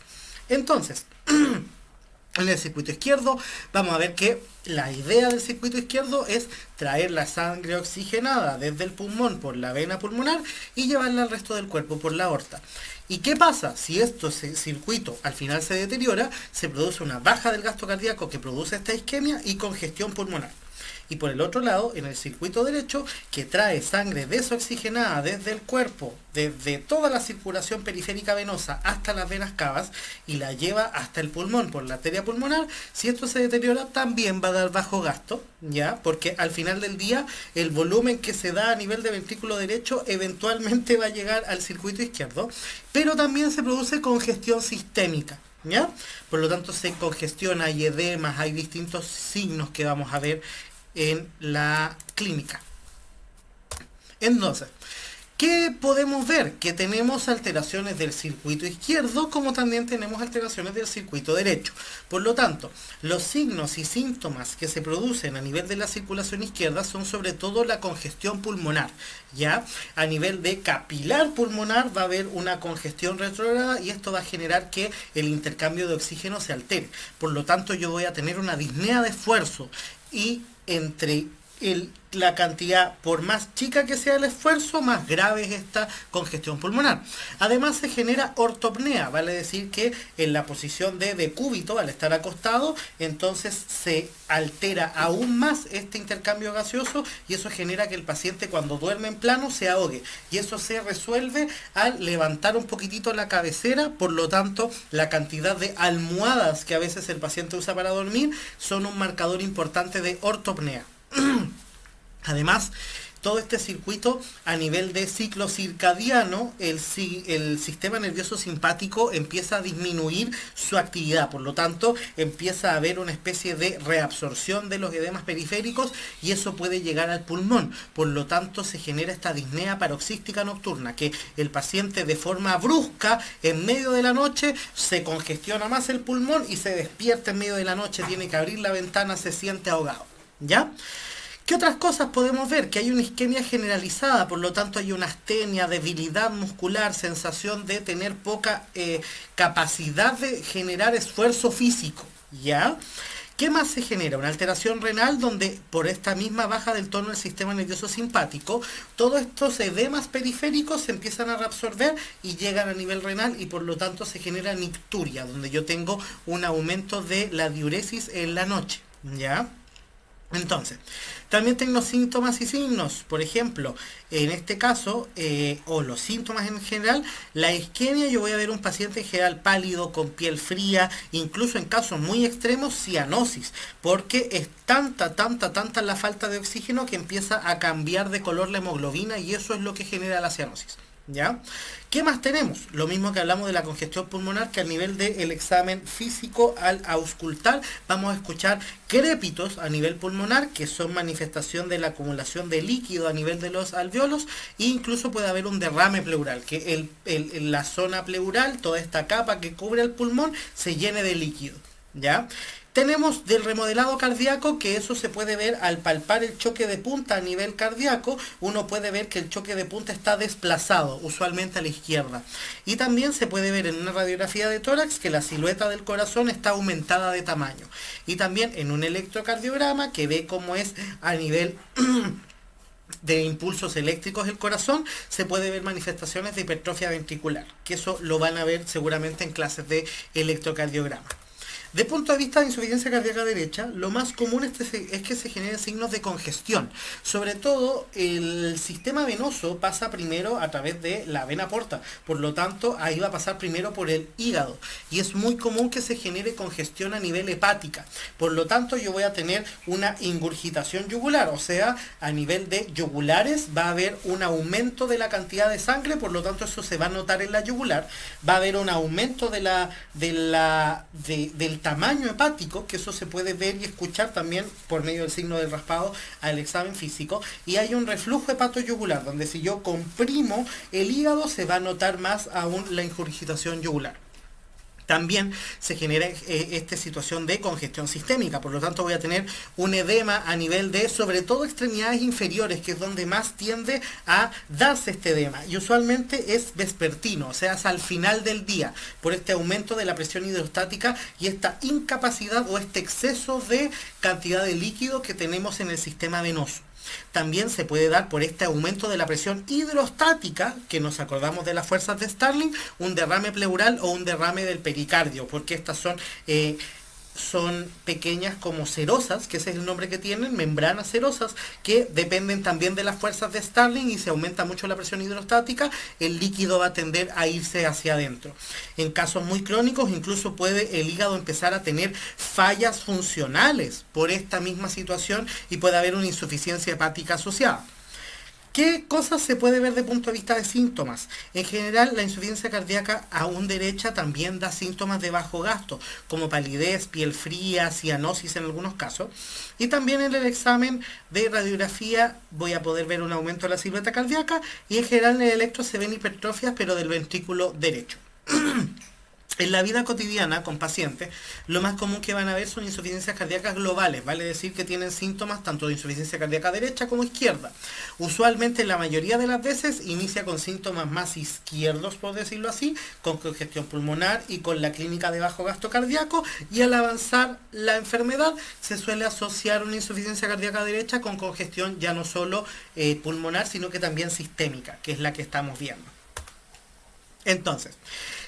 Entonces, en el circuito izquierdo vamos a ver que la idea del circuito izquierdo es traer la sangre oxigenada desde el pulmón por la vena pulmonar y llevarla al resto del cuerpo por la aorta. ¿Y qué pasa? Si este circuito al final se deteriora, se produce una baja del gasto cardíaco que produce esta isquemia y congestión pulmonar. Y por el otro lado, en el circuito derecho, que trae sangre desoxigenada desde el cuerpo, desde toda la circulación periférica venosa hasta las venas cavas, y la lleva hasta el pulmón por la arteria pulmonar, si esto se deteriora también va a dar bajo gasto, ¿ya? Porque al final del día el volumen que se da a nivel de ventrículo derecho eventualmente va a llegar al circuito izquierdo, pero también se produce congestión sistémica, ¿ya? Por lo tanto se congestiona, hay edemas, hay distintos signos que vamos a ver en la clínica. Entonces, ¿qué podemos ver? Que tenemos alteraciones del circuito izquierdo, como también tenemos alteraciones del circuito derecho. Por lo tanto, los signos y síntomas que se producen a nivel de la circulación izquierda son sobre todo la congestión pulmonar, ¿ya? A nivel de capilar pulmonar va a haber una congestión retrógrada y esto va a generar que el intercambio de oxígeno se altere. Por lo tanto, yo voy a tener una disnea de esfuerzo y entre la cantidad, por más chica que sea el esfuerzo, más grave es esta congestión pulmonar. Además se genera ortopnea, vale decir que en la posición de decúbito, al estar acostado, entonces se altera aún más este intercambio gaseoso y eso genera que el paciente cuando duerme en plano se ahogue. Y eso se resuelve al levantar un poquitito la cabecera, por lo tanto la cantidad de almohadas que a veces el paciente usa para dormir son un marcador importante de ortopnea. Además, todo este circuito a nivel de ciclo circadiano, el sistema nervioso simpático empieza a disminuir su actividad, por lo tanto empieza a haber una especie de reabsorción de los edemas periféricos y eso puede llegar al pulmón, por lo tanto se genera esta disnea paroxística nocturna, que el paciente de forma brusca en medio de la noche se congestiona más el pulmón y se despierta en medio de la noche, tiene que abrir la ventana, se siente ahogado, ¿ya? ¿Qué otras cosas podemos ver? Que hay una isquemia generalizada, por lo tanto hay una astenia, debilidad muscular, sensación de tener poca capacidad de generar esfuerzo físico, ¿ya? ¿Qué más se genera? Una alteración renal donde por esta misma baja del tono del sistema nervioso simpático, todos estos edemas periféricos se empiezan a reabsorber y llegan a nivel renal y por lo tanto se genera nicturia, donde yo tengo un aumento de la diuresis en la noche, ¿ya? Entonces, también tengo síntomas y signos, por ejemplo, en este caso, o los síntomas en general, la isquemia, yo voy a ver un paciente en general pálido, con piel fría, incluso en casos muy extremos, cianosis, porque es tanta la falta de oxígeno que empieza a cambiar de color la hemoglobina y eso es lo que genera la cianosis. ¿Ya? ¿Qué más tenemos? Lo mismo que hablamos de la congestión pulmonar, que al nivel del examen físico al auscultar vamos a escuchar crépitos a nivel pulmonar, que son manifestación de la acumulación de líquido a nivel de los alveolos, e incluso puede haber un derrame pleural, que la zona pleural, toda esta capa que cubre el pulmón, se llene de líquido, ¿ya? Tenemos del remodelado cardíaco, que eso se puede ver al palpar el choque de punta a nivel cardíaco. Uno puede ver que el choque de punta está desplazado, usualmente a la izquierda. Y también se puede ver en una radiografía de tórax que la silueta del corazón está aumentada de tamaño. Y también en un electrocardiograma que ve cómo es a nivel de impulsos eléctricos del corazón, se puede ver manifestaciones de hipertrofia ventricular, que eso lo van a ver seguramente en clases de electrocardiograma. De punto de vista de insuficiencia cardíaca derecha, lo más común es que se generen signos de congestión. Sobre todo, el sistema venoso pasa primero a través de la vena porta. Por lo tanto, ahí va a pasar primero por el hígado. Y es muy común que se genere congestión a nivel hepática. Por lo tanto, yo voy a tener una ingurgitación yugular. O sea, a nivel de yugulares va a haber un aumento de la cantidad de sangre. Por lo tanto, eso se va a notar en la yugular. Va a haber un aumento del tamaño hepático, que eso se puede ver y escuchar también por medio del signo del raspado al examen físico, y hay un reflujo hepatoyugular, donde si yo comprimo el hígado se va a notar más aún la ingurgitación yugular. También se genera esta situación de congestión sistémica, por lo tanto voy a tener un edema a nivel de, sobre todo, extremidades inferiores, que es donde más tiende a darse este edema, y usualmente es vespertino, o sea, es al final del día, por este aumento de la presión hidrostática y esta incapacidad o este exceso de cantidad de líquido que tenemos en el sistema venoso. También se puede dar por este aumento de la presión hidrostática, que nos acordamos de las fuerzas de Starling, un derrame pleural o un derrame del pericardio, porque estas son pequeñas como serosas, que ese es el nombre que tienen, membranas serosas, que dependen también de las fuerzas de Starling, y se aumenta mucho la presión hidrostática, el líquido va a tender a irse hacia adentro. En casos muy crónicos, incluso puede el hígado empezar a tener fallas funcionales por esta misma situación y puede haber una insuficiencia hepática asociada. ¿Qué cosas se puede ver de punto de vista de síntomas? En general, la insuficiencia cardíaca aún derecha también da síntomas de bajo gasto, como palidez, piel fría, cianosis en algunos casos. Y también en el examen de radiografía voy a poder ver un aumento de la silueta cardíaca, y en general en el electro se ven hipertrofias, pero del ventrículo derecho. En la vida cotidiana con pacientes, lo más común que van a ver son insuficiencias cardíacas globales, vale decir que tienen síntomas tanto de insuficiencia cardíaca derecha como izquierda. Usualmente, la mayoría de las veces, inicia con síntomas más izquierdos, por decirlo así, con congestión pulmonar y con la clínica de bajo gasto cardíaco, y al avanzar la enfermedad se suele asociar una insuficiencia cardíaca derecha con congestión ya no solo pulmonar, sino que también sistémica, que es la que estamos viendo. Entonces,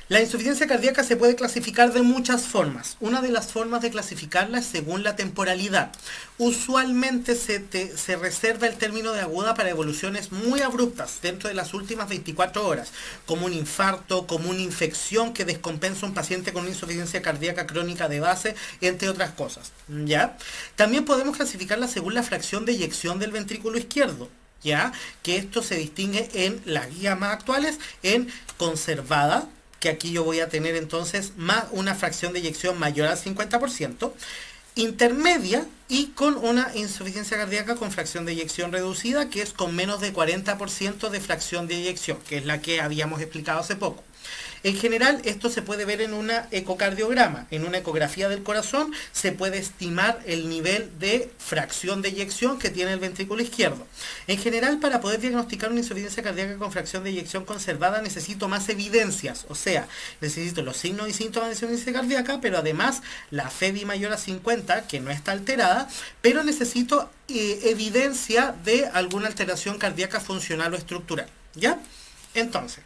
la insuficiencia cardíaca se puede clasificar de muchas formas. Una de las formas de clasificarla es según la temporalidad. Usualmente se reserva el término de aguda para evoluciones muy abruptas dentro de las últimas 24 horas, como un infarto, como una infección que descompensa a un paciente con una insuficiencia cardíaca crónica de base, entre otras cosas, ¿ya? También podemos clasificarla según la fracción de eyección del ventrículo izquierdo, ¿ya? Que esto se distingue en las guías más actuales en conservada, que aquí yo voy a tener entonces más una fracción de eyección mayor al 50%, intermedia y con una insuficiencia cardíaca con fracción de eyección reducida, que es con menos de 40% de fracción de eyección, que es la que habíamos explicado hace poco. En general, esto se puede ver en una ecocardiograma. En una ecografía del corazón se puede estimar el nivel de fracción de eyección que tiene el ventrículo izquierdo. En general, para poder diagnosticar una insuficiencia cardíaca con fracción de eyección conservada, necesito más evidencias. O sea, necesito los signos y síntomas de insuficiencia cardíaca, pero además la FEBI mayor a 50, que no está alterada, pero necesito evidencia de alguna alteración cardíaca funcional o estructural. ¿Ya? Entonces,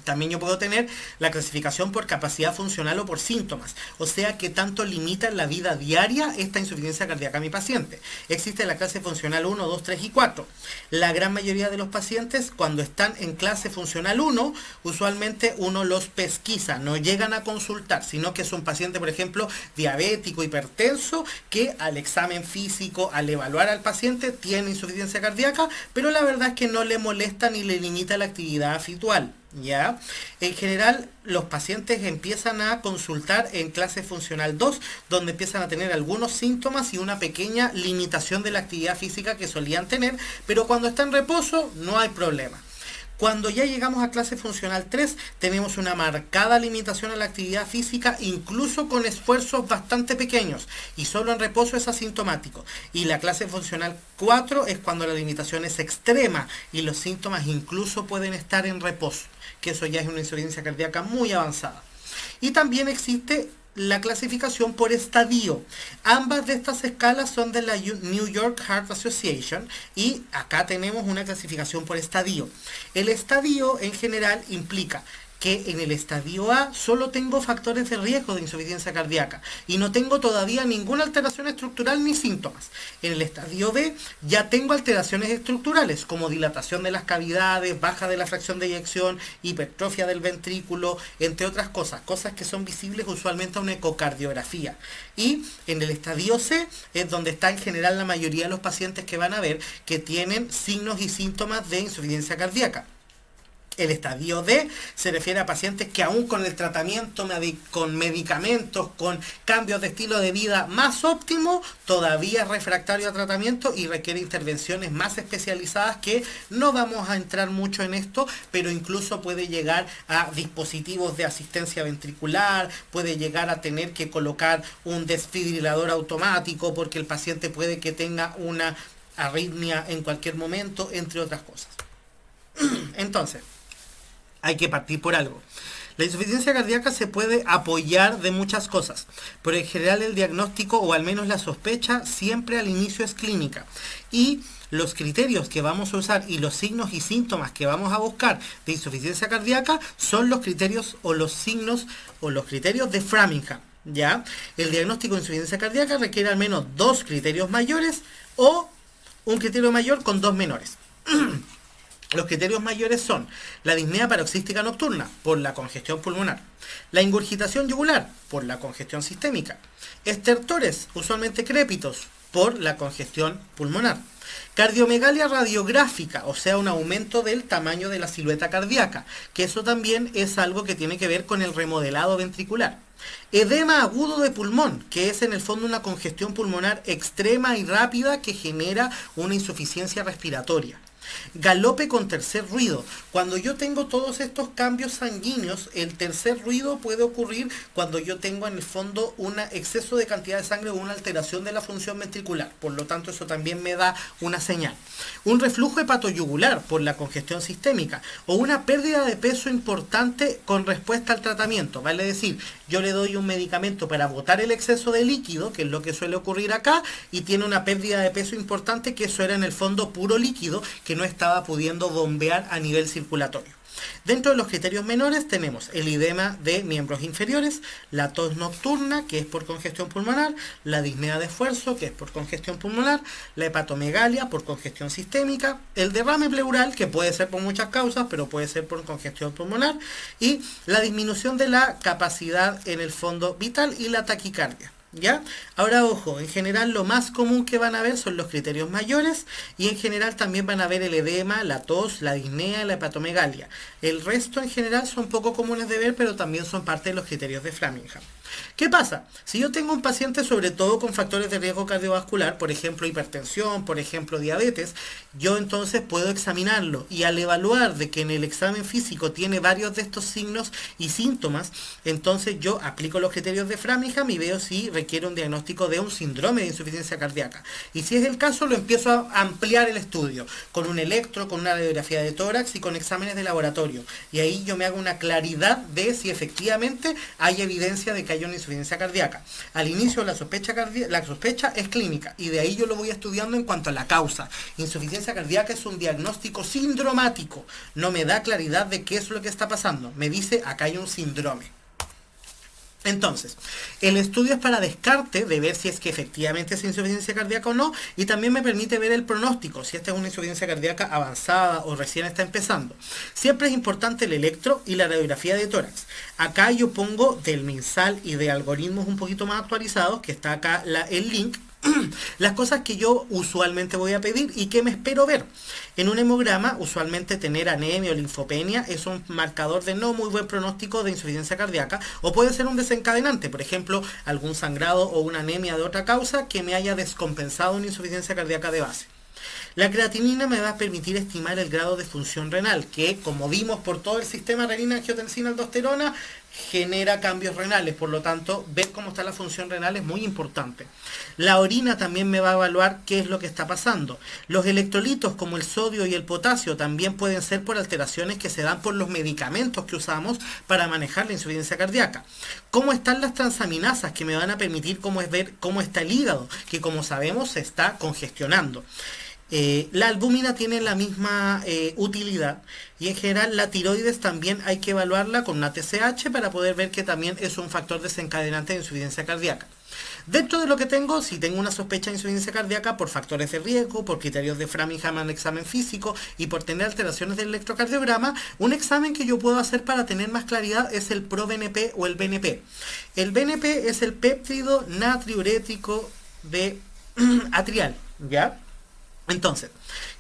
también yo puedo tener la clasificación por capacidad funcional o por síntomas, o sea que tanto limita en la vida diaria esta insuficiencia cardíaca a mi paciente. Existe la clase funcional 1, 2, 3 y 4. La gran mayoría de los pacientes, cuando están en clase funcional 1, usualmente uno los pesquisa, no llegan a consultar, sino que es un paciente, por ejemplo, diabético, hipertenso, que al examen físico, al evaluar al paciente, tiene insuficiencia cardíaca, pero la verdad es que no le molesta ni le limita la actividad habitual. ¿Ya? En general, los pacientes empiezan a consultar en clase funcional 2, donde empiezan a tener algunos síntomas y una pequeña limitación de la actividad física que solían tener, pero cuando está en reposo no hay problema. Cuando ya llegamos a clase funcional 3, tenemos una marcada limitación a la actividad física, incluso con esfuerzos bastante pequeños, y solo en reposo es asintomático. Y la clase funcional 4 es cuando la limitación es extrema y los síntomas incluso pueden estar en reposo, que eso ya es una insuficiencia cardíaca muy avanzada. Y también existe la clasificación por estadio. Ambas de estas escalas son de la New York Heart Association y acá tenemos una clasificación por estadio. El estadio en general implica que en el estadio A solo tengo factores de riesgo de insuficiencia cardíaca y no tengo todavía ninguna alteración estructural ni síntomas. En el estadio B ya tengo alteraciones estructurales como dilatación de las cavidades, baja de la fracción de eyección, hipertrofia del ventrículo, entre otras cosas que son visibles usualmente a una ecocardiografía. Y en el estadio C es donde está en general la mayoría de los pacientes que van a ver que tienen signos y síntomas de insuficiencia cardíaca. El estadio D se refiere a pacientes que aún con el tratamiento, con medicamentos, con cambios de estilo de vida más óptimo, todavía es refractario a tratamiento y requiere intervenciones más especializadas que no vamos a entrar mucho en esto, pero incluso puede llegar a dispositivos de asistencia ventricular, puede llegar a tener que colocar un desfibrilador automático porque el paciente puede que tenga una arritmia en cualquier momento, entre otras cosas. Entonces, hay que partir por algo. La insuficiencia cardíaca se puede apoyar de muchas cosas, pero en general el diagnóstico, o al menos la sospecha, siempre al inicio es clínica. Y los criterios que vamos a usar y los signos y síntomas que vamos a buscar de insuficiencia cardíaca son los criterios o los signos o los criterios de Framingham. ¿Ya? El diagnóstico de insuficiencia cardíaca requiere al menos 2 criterios mayores o un criterio mayor con 2 menores. Los criterios mayores son la disnea paroxística nocturna por la congestión pulmonar, la ingurgitación yugular por la congestión sistémica, estertores usualmente crépitos por la congestión pulmonar, cardiomegalia radiográfica, o sea un aumento del tamaño de la silueta cardíaca, que eso también es algo que tiene que ver con el remodelado ventricular. Edema agudo de pulmón, que es en el fondo una congestión pulmonar extrema y rápida que genera una insuficiencia respiratoria. Galope con tercer ruido. Cuando yo tengo todos estos cambios sanguíneos, el tercer ruido puede ocurrir cuando yo tengo en el fondo un exceso de cantidad de sangre o una alteración de la función ventricular. Por lo tanto, eso también me da una señal. Un reflujo hepatoyugular por la congestión sistémica o una pérdida de peso importante con respuesta al tratamiento. Vale decir, yo le doy un medicamento para botar el exceso de líquido, que es lo que suele ocurrir acá, y tiene una pérdida de peso importante, que eso era en el fondo puro líquido que no estaba pudiendo bombear a nivel circulatorio. Dentro de los criterios menores tenemos el edema de miembros inferiores, la tos nocturna, que es por congestión pulmonar, la disnea de esfuerzo, que es por congestión pulmonar, la hepatomegalia por congestión sistémica, el derrame pleural, que puede ser por muchas causas, pero puede ser por congestión pulmonar, y la disminución de la capacidad en el fondo vital y la taquicardia. ¿Ya? Ahora ojo, en general lo más común que van a ver son los criterios mayores y en general también van a ver el edema, la tos, la disnea, la hepatomegalia. El resto en general son poco comunes de ver, pero también son parte de los criterios de Framingham. ¿Qué pasa? Si yo tengo un paciente sobre todo con factores de riesgo cardiovascular, por ejemplo hipertensión, por ejemplo diabetes, yo entonces puedo examinarlo y al evaluar de que en el examen físico tiene varios de estos signos y síntomas, entonces yo aplico los criterios de Framingham y veo si requiere un diagnóstico de un síndrome de insuficiencia cardíaca. Y si es el caso, lo empiezo a ampliar el estudio con un electro, con una radiografía de tórax y con exámenes de laboratorio. Y ahí yo me hago una claridad de si efectivamente hay evidencia de que hay una insuficiencia cardíaca. Al inicio la sospecha es clínica y de ahí yo lo voy estudiando en cuanto a la causa. Insuficiencia cardíaca es un diagnóstico sindromático, no me da claridad de qué es lo que está pasando, me dice acá hay un síndrome. Entonces, el estudio es para descarte de ver si es que efectivamente es insuficiencia cardíaca o no, y también me permite ver el pronóstico, si esta es una insuficiencia cardíaca avanzada o recién está empezando. Siempre es importante el electro y la radiografía de tórax. Acá yo pongo del MinSal y de algoritmos un poquito más actualizados, que está acá el link, las cosas que yo usualmente voy a pedir y que me espero ver. En un hemograma, usualmente tener anemia o linfopenia es un marcador de no muy buen pronóstico de insuficiencia cardíaca o puede ser un desencadenante, por ejemplo, algún sangrado o una anemia de otra causa que me haya descompensado una insuficiencia cardíaca de base. La creatinina me va a permitir estimar el grado de función renal, que como vimos por todo el sistema renina-angiotensina-aldosterona, genera cambios renales, por lo tanto, ver cómo está la función renal es muy importante. La orina también me va a evaluar qué es lo que está pasando. Los electrolitos como el sodio y el potasio también pueden ser por alteraciones que se dan por los medicamentos que usamos para manejar la insuficiencia cardíaca. ¿Cómo están las transaminasas que me van a permitir ver cómo está el hígado, que como sabemos se está congestionando? La albúmina tiene la misma utilidad y en general la tiroides también hay que evaluarla con una TSH para poder ver que también es un factor desencadenante de insuficiencia cardíaca. Dentro de lo que tengo, si tengo una sospecha de insuficiencia cardíaca por factores de riesgo, por criterios de Framingham en el examen físico y por tener alteraciones del electrocardiograma, un examen que yo puedo hacer para tener más claridad es el ProBNP o el BNP. El BNP es el péptido natriurético de atrial, ¿ya? Entonces,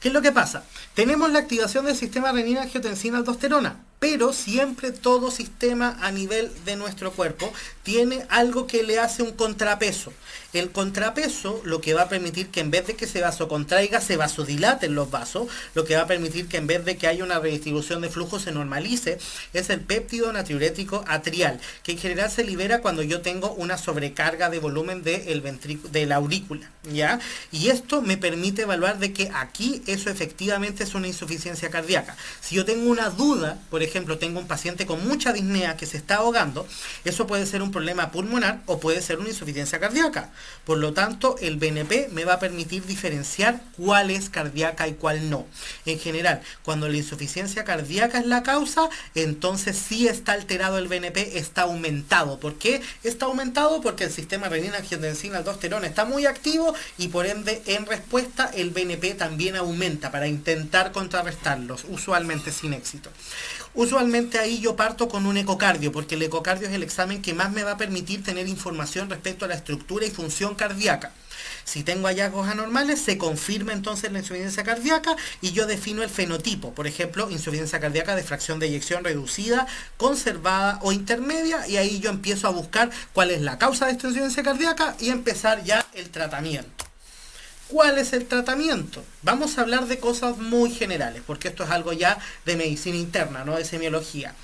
¿qué es lo que pasa? Tenemos la activación del sistema renina-angiotensina-aldosterona, pero siempre todo sistema a nivel de nuestro cuerpo tiene algo que le hace un contrapeso. El contrapeso lo que va a permitir que en vez de que se vasocontraiga, se vasodilaten los vasos, lo que va a permitir que en vez de que haya una redistribución de flujo se normalice, es el péptido natriurético atrial, que en general se libera cuando yo tengo una sobrecarga de volumen de la aurícula, ¿ya? Y esto me permite evaluar de que aquí eso efectivamente es una insuficiencia cardíaca. Si yo tengo una duda, por ejemplo, tengo un paciente con mucha disnea que se está ahogando, eso puede ser un problema pulmonar o puede ser una insuficiencia cardíaca. Por lo tanto, el BNP me va a permitir diferenciar cuál es cardíaca y cuál no. En general, cuando la insuficiencia cardíaca es la causa, entonces sí está alterado el BNP, está aumentado. ¿Por qué está aumentado? Porque el sistema renina-angiotensina-aldosterona está muy activo y por ende, en respuesta, el BNP también aumenta para intentar contrarrestarlos, usualmente sin éxito. Usualmente ahí yo parto con un ecocardio, porque el ecocardio es el examen que más me va a permitir tener información respecto a la estructura y función cardíaca. Si tengo hallazgos anormales, se confirma entonces la insuficiencia cardíaca y yo defino el fenotipo. Por ejemplo, insuficiencia cardíaca de fracción de eyección reducida, conservada o intermedia, y ahí yo empiezo a buscar cuál es la causa de esta insuficiencia cardíaca y empezar ya el tratamiento. ¿Cuál es el tratamiento? Vamos a hablar de cosas muy generales, porque esto es algo ya de medicina interna, no de semiología.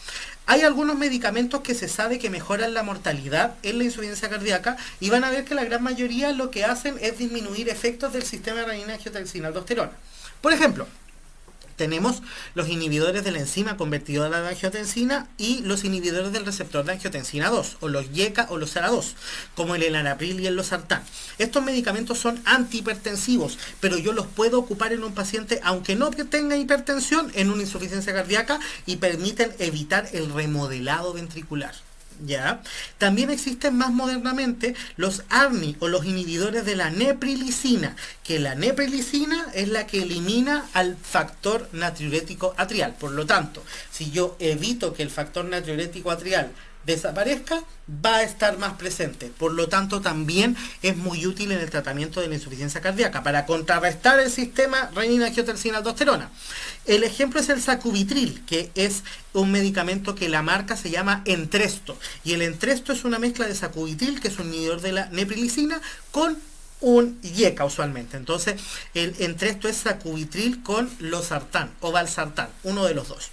Hay algunos medicamentos que se sabe que mejoran la mortalidad en la insuficiencia cardíaca y van a ver que la gran mayoría lo que hacen es disminuir efectos del sistema renina-angiotensina-aldosterona. Por ejemplo, tenemos los inhibidores de la enzima convertidora de angiotensina y los inhibidores del receptor de angiotensina 2, o los YECA o los SARA2, como el enalapril y el losartán. Estos medicamentos son antihipertensivos, pero yo los puedo ocupar en un paciente aunque no tenga hipertensión en una insuficiencia cardíaca y permiten evitar el remodelado ventricular. ¿Ya? También existen más modernamente los ARNI o los inhibidores de la neprilicina, que la neprilicina es la que elimina al factor natriurético atrial. Por lo tanto, si yo evito que el factor natriurético atrial desaparezca, va a estar más presente. Por lo tanto, también es muy útil en el tratamiento de la insuficiencia cardíaca para contrarrestar el sistema renina-angiotensina-aldosterona. El ejemplo es el sacubitril, que es un medicamento que la marca se llama Entresto. Y el Entresto es una mezcla de sacubitril, que es un inhibidor de la neprilicina, con un IECA usualmente. Entonces, el Entresto es sacubitril con losartán o valsartán, uno de los dos.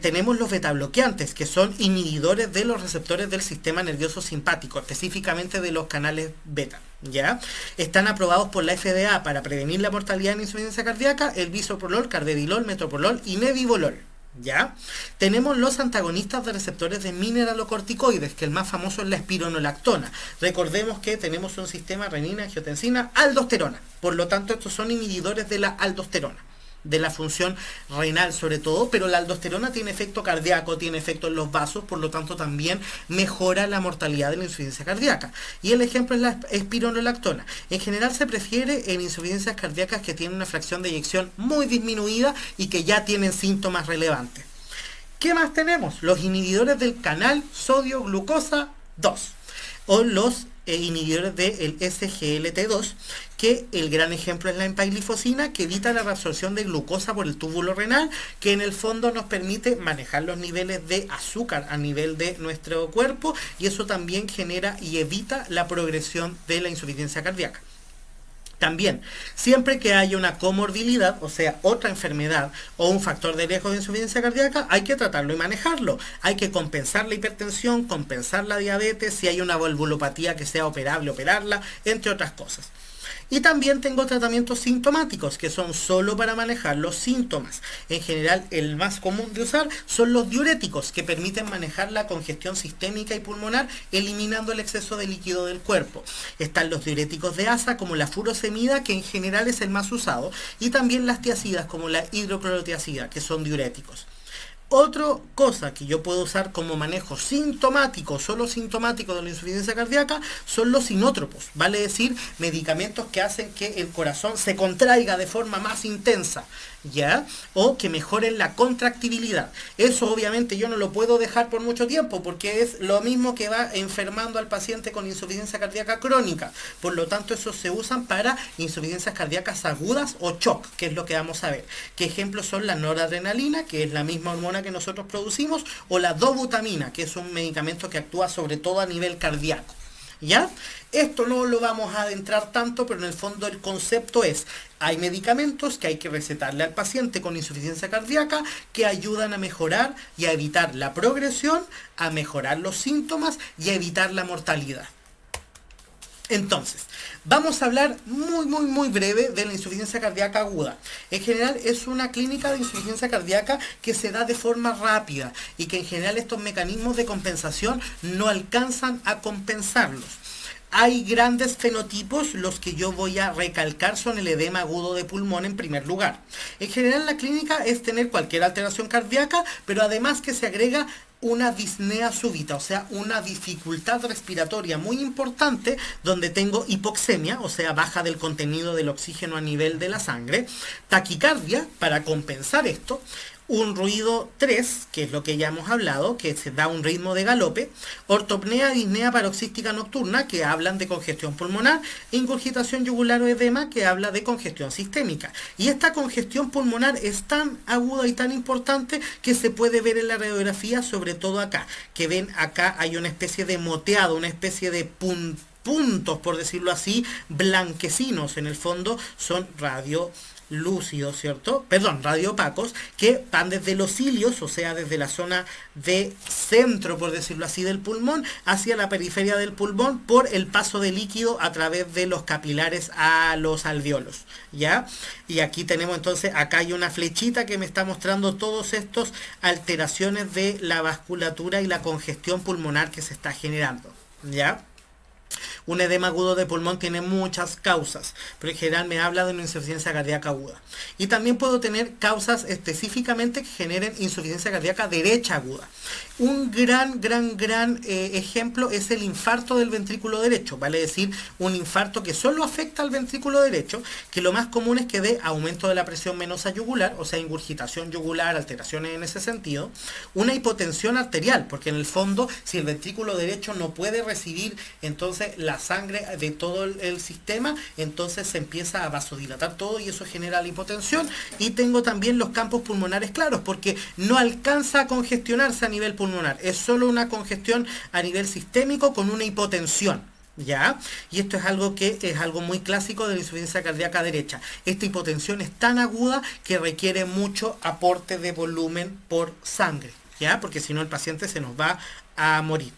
Tenemos los betabloqueantes, que son inhibidores de los receptores del sistema nervioso simpático, específicamente de los canales beta. ¿Ya? Están aprobados por la FDA para prevenir la mortalidad en insuficiencia cardíaca, el bisoprolol, carvedilol, metoprolol y nebivolol. ¿Ya? Tenemos los antagonistas de receptores de mineralocorticoides, que el más famoso es la espironolactona. Recordemos que tenemos un sistema renina, angiotensina, aldosterona. Por lo tanto, estos son inhibidores de la aldosterona, de la función renal sobre todo, pero la aldosterona tiene efecto cardíaco, tiene efecto en los vasos, por lo tanto también mejora la mortalidad de la insuficiencia cardíaca. Y el ejemplo es la espironolactona. En general se prefiere en insuficiencias cardíacas que tienen una fracción de eyección muy disminuida y que ya tienen síntomas relevantes. ¿Qué más tenemos? Los inhibidores del canal sodio-glucosa 2 o los inhibidores del SGLT2, que el gran ejemplo es la empaglifosina, que evita la reabsorción de glucosa por el túbulo renal, que en el fondo nos permite manejar los niveles de azúcar a nivel de nuestro cuerpo, y eso también genera y evita la progresión de la insuficiencia cardíaca. También, siempre que haya una comorbilidad, o sea, otra enfermedad o un factor de riesgo de insuficiencia cardíaca, hay que tratarlo y manejarlo. Hay que compensar la hipertensión, compensar la diabetes, si hay una valvulopatía que sea operable, operarla, entre otras cosas. Y también tengo tratamientos sintomáticos, que son solo para manejar los síntomas. En general, el más común de usar son los diuréticos, que permiten manejar la congestión sistémica y pulmonar, eliminando el exceso de líquido del cuerpo. Están los diuréticos de asa, como la furosemida, que en general es el más usado, y también las tiacidas, como la hidroclorotiazida, que son diuréticos. Otra cosa que yo puedo usar como manejo sintomático, solo sintomático de la insuficiencia cardíaca, son los inótropos, vale decir, medicamentos que hacen que el corazón se contraiga de forma más intensa, ¿ya? O que mejoren la contractibilidad. Eso obviamente yo no lo puedo dejar por mucho tiempo, porque es lo mismo que va enfermando al paciente con insuficiencia cardíaca crónica. Por lo tanto, esos se usan para insuficiencias cardíacas agudas o shock, que es lo que vamos a ver. ¿Qué ejemplos son la noradrenalina, que es la misma hormona que nosotros producimos, o la dobutamina, que es un medicamento que actúa sobre todo a nivel cardíaco? ¿Ya? Esto no lo vamos a adentrar tanto, pero en el fondo el concepto es, hay medicamentos que hay que recetarle al paciente con insuficiencia cardíaca que ayudan a mejorar y a evitar la progresión, a mejorar los síntomas y a evitar la mortalidad. Entonces, vamos a hablar muy breve de la insuficiencia cardíaca aguda. En general es una clínica de insuficiencia cardíaca que se da de forma rápida y que en general estos mecanismos de compensación no alcanzan a compensarlos. Hay grandes fenotipos, los que yo voy a recalcar son el edema agudo de pulmón en primer lugar. En general la clínica es tener cualquier alteración cardíaca, pero además que se agrega una disnea súbita, o sea, una dificultad respiratoria muy importante, donde tengo hipoxemia, o sea, baja del contenido del oxígeno a nivel de la sangre, taquicardia para compensar esto, un ruido 3, que es lo que ya hemos hablado, que se da un ritmo de galope, ortopnea, disnea paroxística nocturna, que hablan de congestión pulmonar, e ingurgitación yugular o edema, que habla de congestión sistémica. Y esta congestión pulmonar es tan aguda y tan importante que se puede ver en la radiografía, sobre todo acá, que ven acá hay una especie de moteado, una especie de puntos, por decirlo así, blanquecinos, en el fondo son radiolúcidos, ¿cierto? Perdón, radioopacos, que van desde los cilios, o sea, desde la zona de centro, por decirlo así, del pulmón, hacia la periferia del pulmón, por el paso de líquido a través de los capilares a los alveolos, ¿ya? Y aquí tenemos entonces, acá hay una flechita que me está mostrando todos estos alteraciones de la vasculatura y la congestión pulmonar que se está generando, ¿ya? Un edema agudo de pulmón tiene muchas causas, pero en general me habla de una insuficiencia cardíaca aguda. Y también puedo tener causas específicamente que generen insuficiencia cardíaca derecha aguda. Un gran ejemplo es el infarto del ventrículo derecho, vale decir, un infarto que solo afecta al ventrículo derecho, que lo más común es que dé aumento de la presión venosa yugular, o sea, ingurgitación yugular, alteraciones en ese sentido, una hipotensión arterial, porque en el fondo, si el ventrículo derecho no puede recibir entonces la sangre de todo el sistema, entonces se empieza a vasodilatar todo y eso genera la hipotensión. Y tengo también los campos pulmonares claros, porque no alcanza a congestionarse a nivel pulmonar, es solo una congestión a nivel sistémico con una hipotensión. ¿Ya? Y esto es algo que es algo muy clásico de la insuficiencia cardíaca derecha. Esta hipotensión es tan aguda que requiere mucho aporte de volumen por sangre, ¿ya? Porque si no el paciente se nos va a morir.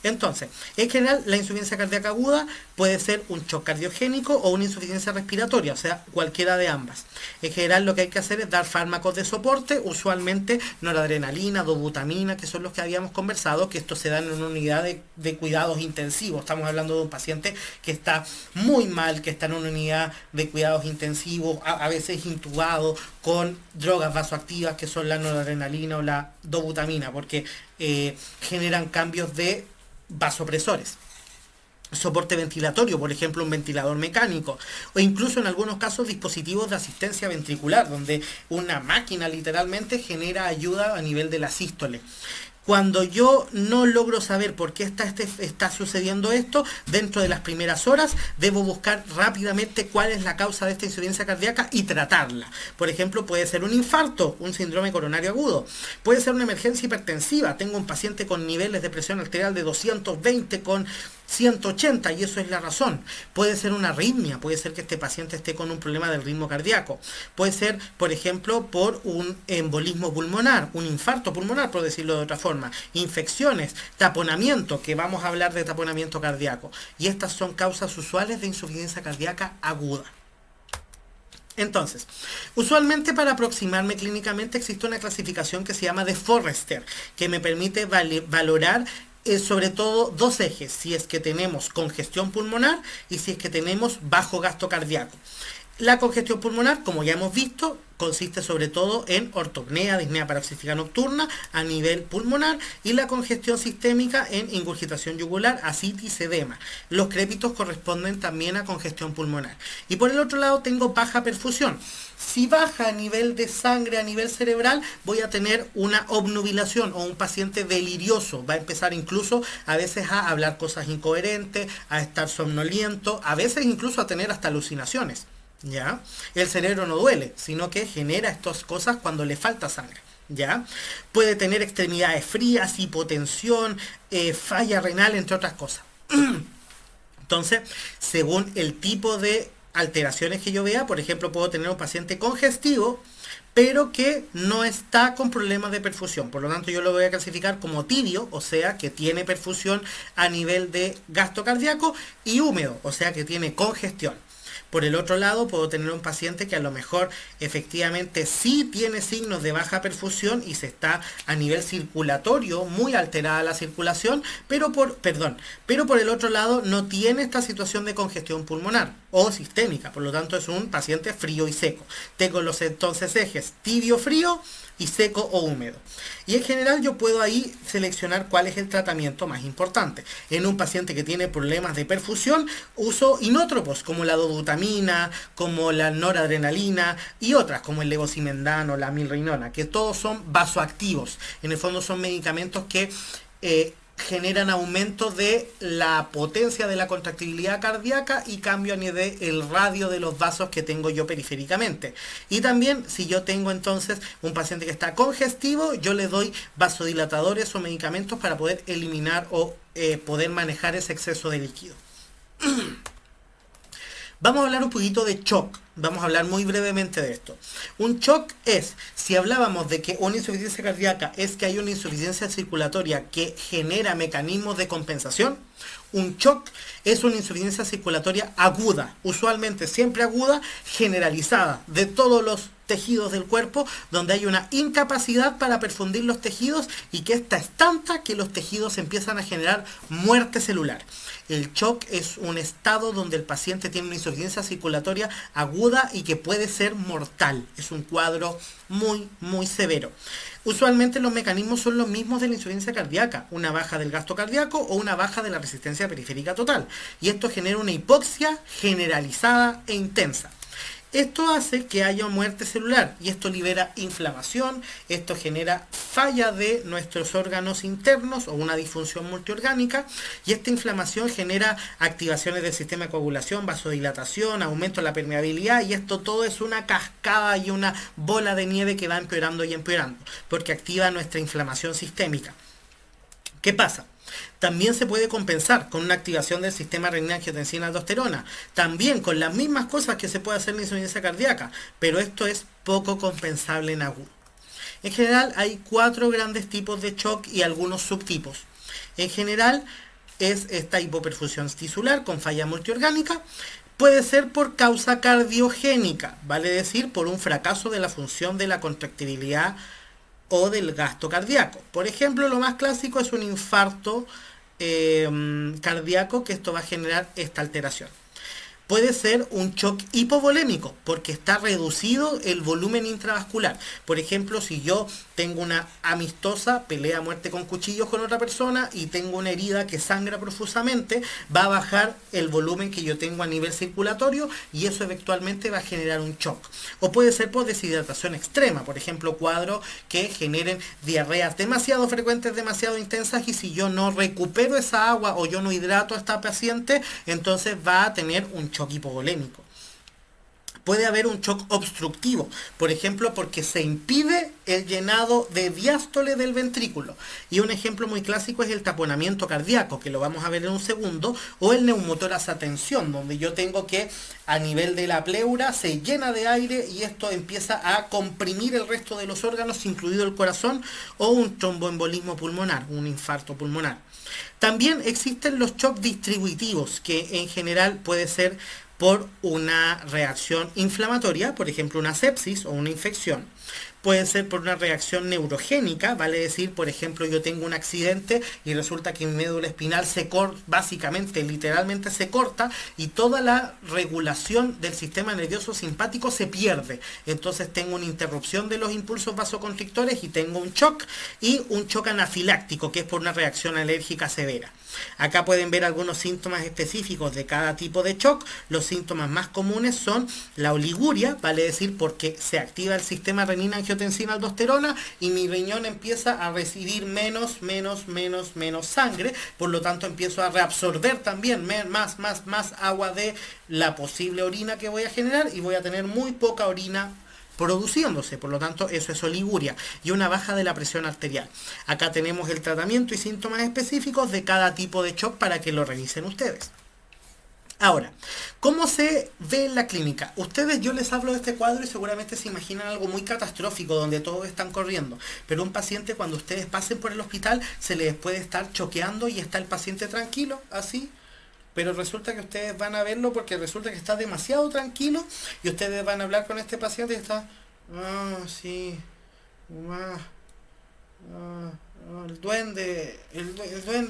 Entonces, en general, la insuficiencia cardíaca aguda puede ser un shock cardiogénico o una insuficiencia respiratoria, o sea, cualquiera de ambas. En general, lo que hay que hacer es dar fármacos de soporte, usualmente noradrenalina, dobutamina, que son los que habíamos conversado, que esto se da en una unidad de cuidados intensivos. Estamos hablando de un paciente que está muy mal, que está en una unidad de cuidados intensivos, a veces intubado, con drogas vasoactivas, que son la noradrenalina o la dobutamina, porque generan cambios de vasopresores. Soporte ventilatorio, por ejemplo un ventilador mecánico, o incluso en algunos casos dispositivos de asistencia ventricular, donde una máquina literalmente genera ayuda a nivel de la sístole. Cuando yo no logro saber por qué está sucediendo esto, dentro de las primeras horas debo buscar rápidamente cuál es la causa de esta insuficiencia cardíaca y tratarla. Por ejemplo, puede ser un infarto, un síndrome coronario agudo, puede ser una emergencia hipertensiva, tengo un paciente con niveles de presión arterial de 220 con 180 y eso es la razón. Puede ser una arritmia, puede ser que este paciente esté con un problema del ritmo cardíaco. Puede ser, por ejemplo, por un embolismo pulmonar, un infarto pulmonar, por decirlo de otra forma. Infecciones, taponamiento, que vamos a hablar de taponamiento cardíaco. Y estas son causas usuales de insuficiencia cardíaca aguda. Entonces, usualmente para aproximarme clínicamente existe una clasificación que se llama de Forrester, que me permite valorar sobre todo dos ejes, si es que tenemos congestión pulmonar y si es que tenemos bajo gasto cardíaco. La congestión pulmonar, como ya hemos visto, consiste sobre todo en ortopnea, disnea paroxística nocturna a nivel pulmonar y la congestión sistémica en ingurgitación yugular, ascitis, edema. Los crépitos corresponden también a congestión pulmonar. Y por el otro lado tengo baja perfusión. Si baja a nivel de sangre, a nivel cerebral, voy a tener una obnubilación o un paciente delirioso. Va a empezar incluso a veces a hablar cosas incoherentes, a estar somnoliento, a veces incluso a tener hasta alucinaciones. ¿Ya? El cerebro no duele, sino que genera estas cosas cuando le falta sangre. ¿Ya? Puede tener extremidades frías, hipotensión, falla renal, entre otras cosas. Entonces, según el tipo de alteraciones que yo vea, por ejemplo, puedo tener un paciente congestivo, pero que no está con problemas de perfusión. Por lo tanto, yo lo voy a clasificar como tibio, o sea, que tiene perfusión a nivel de gasto cardíaco, y húmedo, o sea, que tiene congestión. Por el otro lado, puedo tener un paciente que a lo mejor efectivamente sí tiene signos de baja perfusión y se está a nivel circulatorio, muy alterada la circulación, pero por el otro lado no tiene esta situación de congestión pulmonar o sistémica, por lo tanto es un paciente frío y seco. Tengo los entonces ejes tibio-frío y seco o húmedo. Y en general yo puedo ahí seleccionar cuál es el tratamiento más importante. En un paciente que tiene problemas de perfusión, uso inótropos como la dobutamina, como la noradrenalina y otras como el levocimendano, la milrinona, que todos son vasoactivos. En el fondo son medicamentos que generan aumento de la potencia de la contractibilidad cardíaca y cambio el radio de los vasos que tengo yo periféricamente. Y también, si yo tengo entonces un paciente que está congestivo, yo le doy vasodilatadores o medicamentos para poder eliminar o poder manejar ese exceso de líquido. Vamos a hablar un poquito de shock. Vamos a hablar muy brevemente de esto. Un shock es, si hablábamos de que una insuficiencia cardíaca es que hay una insuficiencia circulatoria que genera mecanismos de compensación, un shock es una insuficiencia circulatoria aguda, usualmente siempre aguda, generalizada, de todos los tejidos del cuerpo, donde hay una incapacidad para perfundir los tejidos y que esta es tanta que los tejidos empiezan a generar muerte celular. El shock es un estado donde el paciente tiene una insuficiencia circulatoria aguda y que puede ser mortal. Es un cuadro muy severo. Usualmente los mecanismos son los mismos de la insuficiencia cardíaca, una baja del gasto cardíaco o una baja de la resistencia periférica total. Y esto genera una hipoxia generalizada e intensa. Esto hace que haya muerte celular y esto libera inflamación, esto genera falla de nuestros órganos internos o una disfunción multiorgánica y esta inflamación genera activaciones del sistema de coagulación, vasodilatación, aumento de la permeabilidad y esto todo es una cascada y una bola de nieve que va empeorando y empeorando porque activa nuestra inflamación sistémica. ¿Qué pasa? También se puede compensar con una activación del sistema renina-angiotensina-aldosterona, también con las mismas cosas que se puede hacer en la insuficiencia cardíaca, pero esto es poco compensable en agudo. En general hay 4 grandes tipos de shock y algunos subtipos. En general es esta hipoperfusión tisular con falla multiorgánica, puede ser por causa cardiogénica, vale decir por un fracaso de la función de la contractibilidad o del gasto cardíaco. Por ejemplo, lo más clásico es un infarto cardíaco, que esto va a generar esta alteración. Puede ser un shock hipovolémico, porque está reducido el volumen intravascular. Por ejemplo, si yo tengo una amistosa pelea a muerte con cuchillos con otra persona y tengo una herida que sangra profusamente, va a bajar el volumen que yo tengo a nivel circulatorio y eso eventualmente va a generar un shock. O puede ser por deshidratación extrema, por ejemplo, cuadros que generen diarreas demasiado frecuentes, demasiado intensas y si yo no recupero esa agua o yo no hidrato a esta paciente, entonces va a tener un shock hipovolémico. Puede haber un shock obstructivo, por ejemplo, porque se impide el llenado de diástole del ventrículo. Y un ejemplo muy clásico es el taponamiento cardíaco, que lo vamos a ver en un segundo, o el neumotórax a tensión, donde yo tengo que a nivel de la pleura se llena de aire y esto empieza a comprimir el resto de los órganos, incluido el corazón, o un tromboembolismo pulmonar, un infarto pulmonar. También existen los shocks distributivos, que en general puede ser por una reacción inflamatoria, por ejemplo una sepsis o una infección. Puede ser por una reacción neurogénica, vale decir, por ejemplo, yo tengo un accidente y resulta que mi médula espinal se corta, básicamente, literalmente se corta y toda la regulación del sistema nervioso simpático se pierde. Entonces tengo una interrupción de los impulsos vasoconstrictores y tengo un shock y un shock anafiláctico, que es por una reacción alérgica severa. Acá pueden ver algunos síntomas específicos de cada tipo de shock. Los síntomas más comunes son la oliguria, vale decir porque se activa el sistema renina-angiotensina-aldosterona y mi riñón empieza a recibir menos sangre, por lo tanto empiezo a reabsorber también más agua de la posible orina que voy a generar y voy a tener muy poca orina produciéndose, por lo tanto eso es oliguria y una baja de la presión arterial. Acá tenemos el tratamiento y síntomas específicos de cada tipo de shock para que lo revisen ustedes. Ahora, ¿cómo se ve en la clínica? Ustedes, yo les hablo de este cuadro y seguramente se imaginan algo muy catastrófico donde todos están corriendo, pero un paciente cuando ustedes pasen por el hospital se les puede estar choqueando y está el paciente tranquilo, así. Pero resulta que ustedes van a verlo porque resulta que está demasiado tranquilo y ustedes van a hablar con este paciente y está, sí, el duende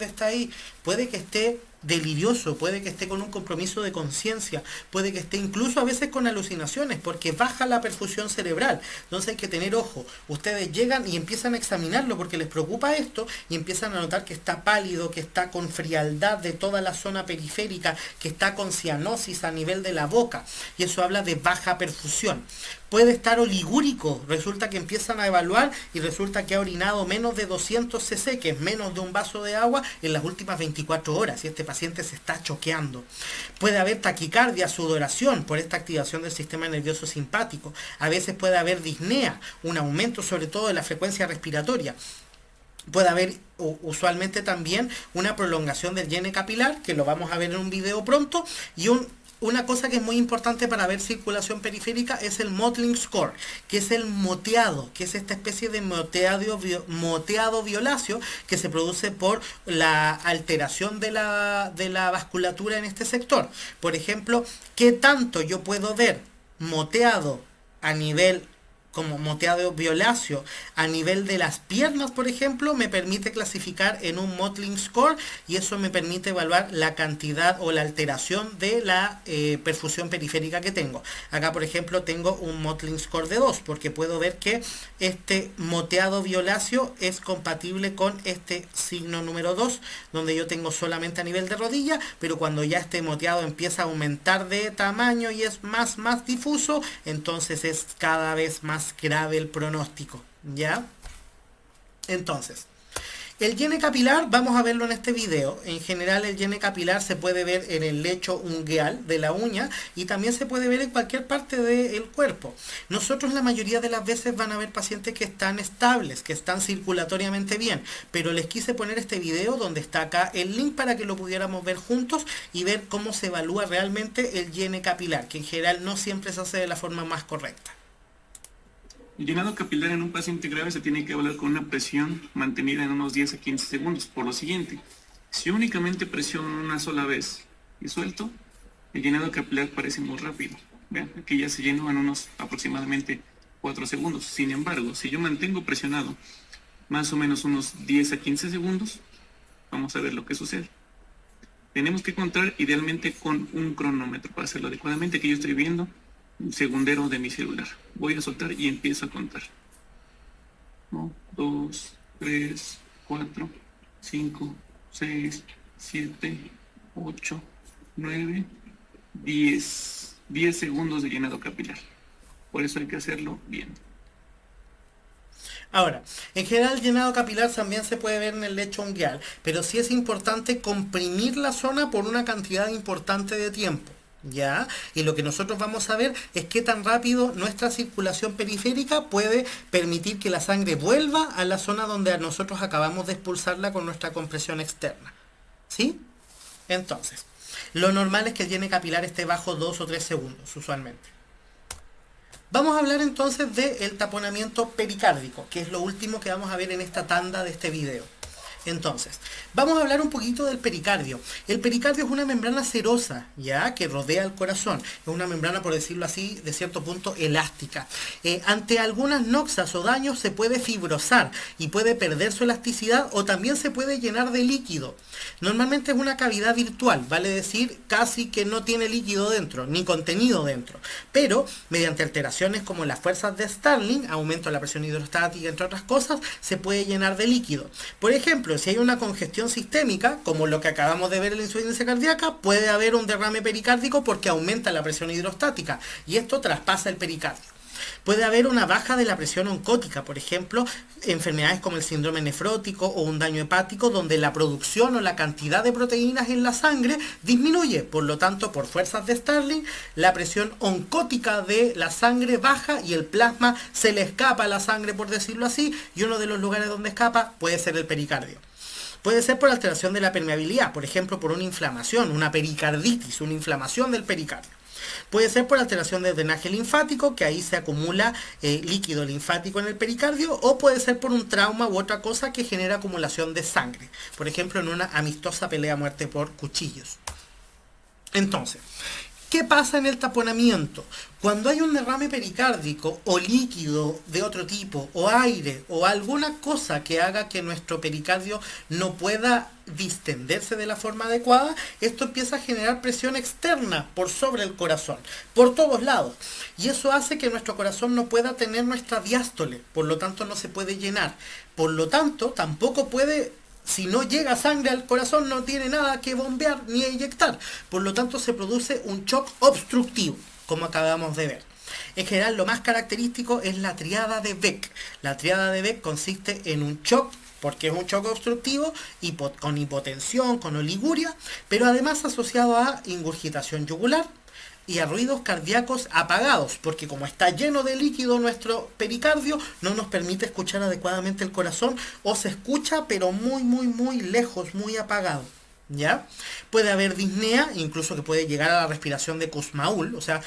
está ahí. Puede que esté delirioso, puede que esté con un compromiso de conciencia, puede que esté incluso a veces con alucinaciones porque baja la perfusión cerebral. Entonces hay que tener ojo. Ustedes llegan y empiezan a examinarlo porque les preocupa esto y empiezan a notar que está pálido, que está con frialdad de toda la zona periférica, que está con cianosis a nivel de la boca y eso habla de baja perfusión. Puede estar oligúrico, resulta que empiezan a evaluar y resulta que ha orinado menos de 200 cc, que es menos de un vaso de agua en las últimas 24 horas y este paciente se está choqueando. Puede haber taquicardia, sudoración por esta activación del sistema nervioso simpático. A veces puede haber disnea, un aumento sobre todo de la frecuencia respiratoria. Puede haber usualmente también una prolongación del llene capilar, que lo vamos a ver en un video pronto, y un una cosa que es muy importante para ver circulación periférica es el mottling score, que es el moteado, que es esta especie de moteado violáceo que se produce por la alteración de la vasculatura en este sector. Por ejemplo, ¿qué tanto yo puedo ver moteado a nivel como moteado violáceo a nivel de las piernas, por ejemplo, me permite clasificar en un mottling score y eso me permite evaluar la cantidad o la alteración de la perfusión periférica que tengo. Acá, por ejemplo, tengo un mottling score de 2 porque puedo ver que este moteado violáceo es compatible con este signo número 2, donde yo tengo solamente a nivel de rodilla, pero cuando ya este moteado empieza a aumentar de tamaño y es más difuso, entonces es cada vez más grave el pronóstico, ¿ya? Entonces, el llene capilar, vamos a verlo en este video. En general, el llene capilar se puede ver en el lecho ungueal de la uña y también se puede ver en cualquier parte del cuerpo. Nosotros la mayoría de las veces van a ver pacientes que están estables, que están circulatoriamente bien, pero les quise poner este video donde está acá el link para que lo pudiéramos ver juntos y ver cómo se evalúa realmente el llene capilar, que en general no siempre se hace de la forma más correcta. El llenado capilar en un paciente grave se tiene que evaluar con una presión mantenida en unos 10 a 15 segundos. Por lo siguiente, si yo únicamente presiono una sola vez y suelto, el llenado capilar parece muy rápido. Vean, aquí ya se llenó en unos aproximadamente 4 segundos. Sin embargo, si yo mantengo presionado más o menos unos 10 a 15 segundos, vamos a ver lo que sucede. Tenemos que contar idealmente con un cronómetro para hacerlo adecuadamente, que yo estoy viendo un segundero de mi celular. Voy a soltar y empiezo a contar. 1, 2, 3, 4, 5, 6, 7, 8, 9, 10. 10 segundos de llenado capilar. Por eso hay que hacerlo bien. Ahora, en general el llenado capilar también se puede ver en el lecho ungueal, pero sí es importante comprimir la zona por una cantidad importante de tiempo. ¿Ya? Y lo que nosotros vamos a ver es qué tan rápido nuestra circulación periférica puede permitir que la sangre vuelva a la zona donde nosotros acabamos de expulsarla con nuestra compresión externa. ¿Sí? Entonces, lo normal es que el llene capilar esté bajo 2 o 3 segundos, usualmente. Vamos a hablar entonces del taponamiento pericárdico, que es lo último que vamos a ver en esta tanda de este video. Entonces, vamos a hablar un poquito del pericardio. El pericardio es una membrana serosa, ¿ya? Que rodea el corazón. Es una membrana, por decirlo así, de cierto punto elástica. Ante algunas noxas o daños se puede fibrosar y puede perder su elasticidad o también se puede llenar de líquido. Normalmente es una cavidad virtual, vale decir casi que no tiene líquido dentro, ni contenido dentro. Pero, mediante alteraciones como las fuerzas de Starling, aumento de la presión hidrostática, entre otras cosas, se puede llenar de líquido. Por ejemplo, si hay una congestión sistémica, como lo que acabamos de ver en la insuficiencia cardíaca, puede haber un derrame pericárdico porque aumenta la presión hidrostática y esto traspasa el pericardio. Puede haber una baja de la presión oncótica, por ejemplo, enfermedades como el síndrome nefrótico o un daño hepático donde la producción o la cantidad de proteínas en la sangre disminuye. Por lo tanto, por fuerzas de Starling, la presión oncótica de la sangre baja y el plasma se le escapa a la sangre, por decirlo así, y uno de los lugares donde escapa puede ser el pericardio. Puede ser por alteración de la permeabilidad, por ejemplo, por una inflamación, una pericarditis, una inflamación del pericardio. Puede ser por alteración del drenaje linfático, que ahí se acumula líquido linfático en el pericardio, o puede ser por un trauma u otra cosa que genera acumulación de sangre, por ejemplo en una amistosa pelea a muerte por cuchillos. Entonces, ¿qué pasa en el taponamiento? Cuando hay un derrame pericárdico o líquido de otro tipo, o aire, o alguna cosa que haga que nuestro pericardio no pueda distenderse de la forma adecuada, esto empieza a generar presión externa por sobre el corazón, por todos lados. Y eso hace que nuestro corazón no pueda tener nuestra diástole, por lo tanto no se puede llenar. Por lo tanto, tampoco puede... Si no llega sangre al corazón, no tiene nada que bombear ni inyectar. Por lo tanto, se produce un shock obstructivo, como acabamos de ver. En general, lo más característico es la triada de Beck. La triada de Beck consiste en un shock, porque es un shock obstructivo, con hipotensión, con oliguria, pero además asociado a ingurgitación yugular y a ruidos cardíacos apagados, porque como está lleno de líquido nuestro pericardio, no nos permite escuchar adecuadamente el corazón, o se escucha pero muy lejos, muy apagado. ¿Ya? Puede haber disnea, incluso que puede llegar a la respiración de Kussmaul, o sea,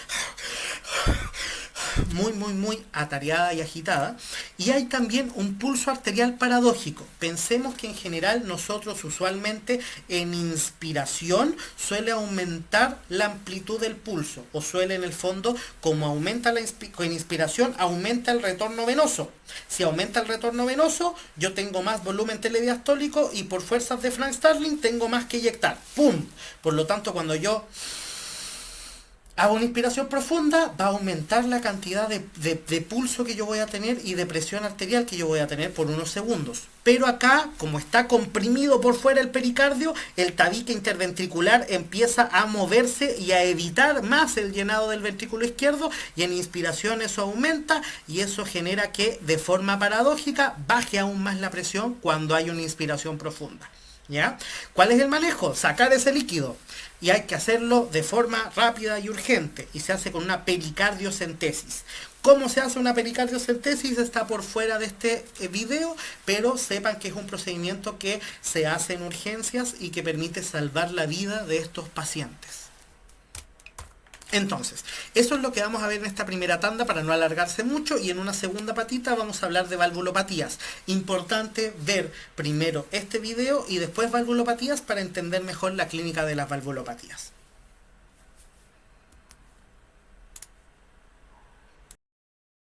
muy atareada y agitada. Y hay también un pulso arterial paradójico. Pensemos que en general nosotros usualmente en inspiración suele aumentar la amplitud del pulso, o suele en el fondo, como aumenta con inspiración, aumenta el retorno venoso. Si aumenta el retorno venoso, yo tengo más volumen telediastólico y por fuerzas de Frank Starling tengo más que inyectar. ¡Pum! Por lo tanto, cuando yo hago una inspiración profunda, va a aumentar la cantidad de pulso que yo voy a tener y de presión arterial que yo voy a tener por unos segundos. Pero acá, como está comprimido por fuera el pericardio, el tabique interventricular empieza a moverse y a evitar más el llenado del ventrículo izquierdo, y en inspiración eso aumenta y eso genera que de forma paradójica baje aún más la presión cuando hay una inspiración profunda. ¿Ya? ¿Cuál es el manejo? Sacar ese líquido. Y hay que hacerlo de forma rápida y urgente. Y se hace con una pericardiocentesis. ¿Cómo se hace una pericardiocentesis? Está por fuera de este video, pero sepan que es un procedimiento que se hace en urgencias y que permite salvar la vida de estos pacientes. Entonces, eso es lo que vamos a ver en esta primera tanda para no alargarse mucho, y en una segunda patita vamos a hablar de valvulopatías. Importante ver primero este video y después valvulopatías para entender mejor la clínica de las valvulopatías.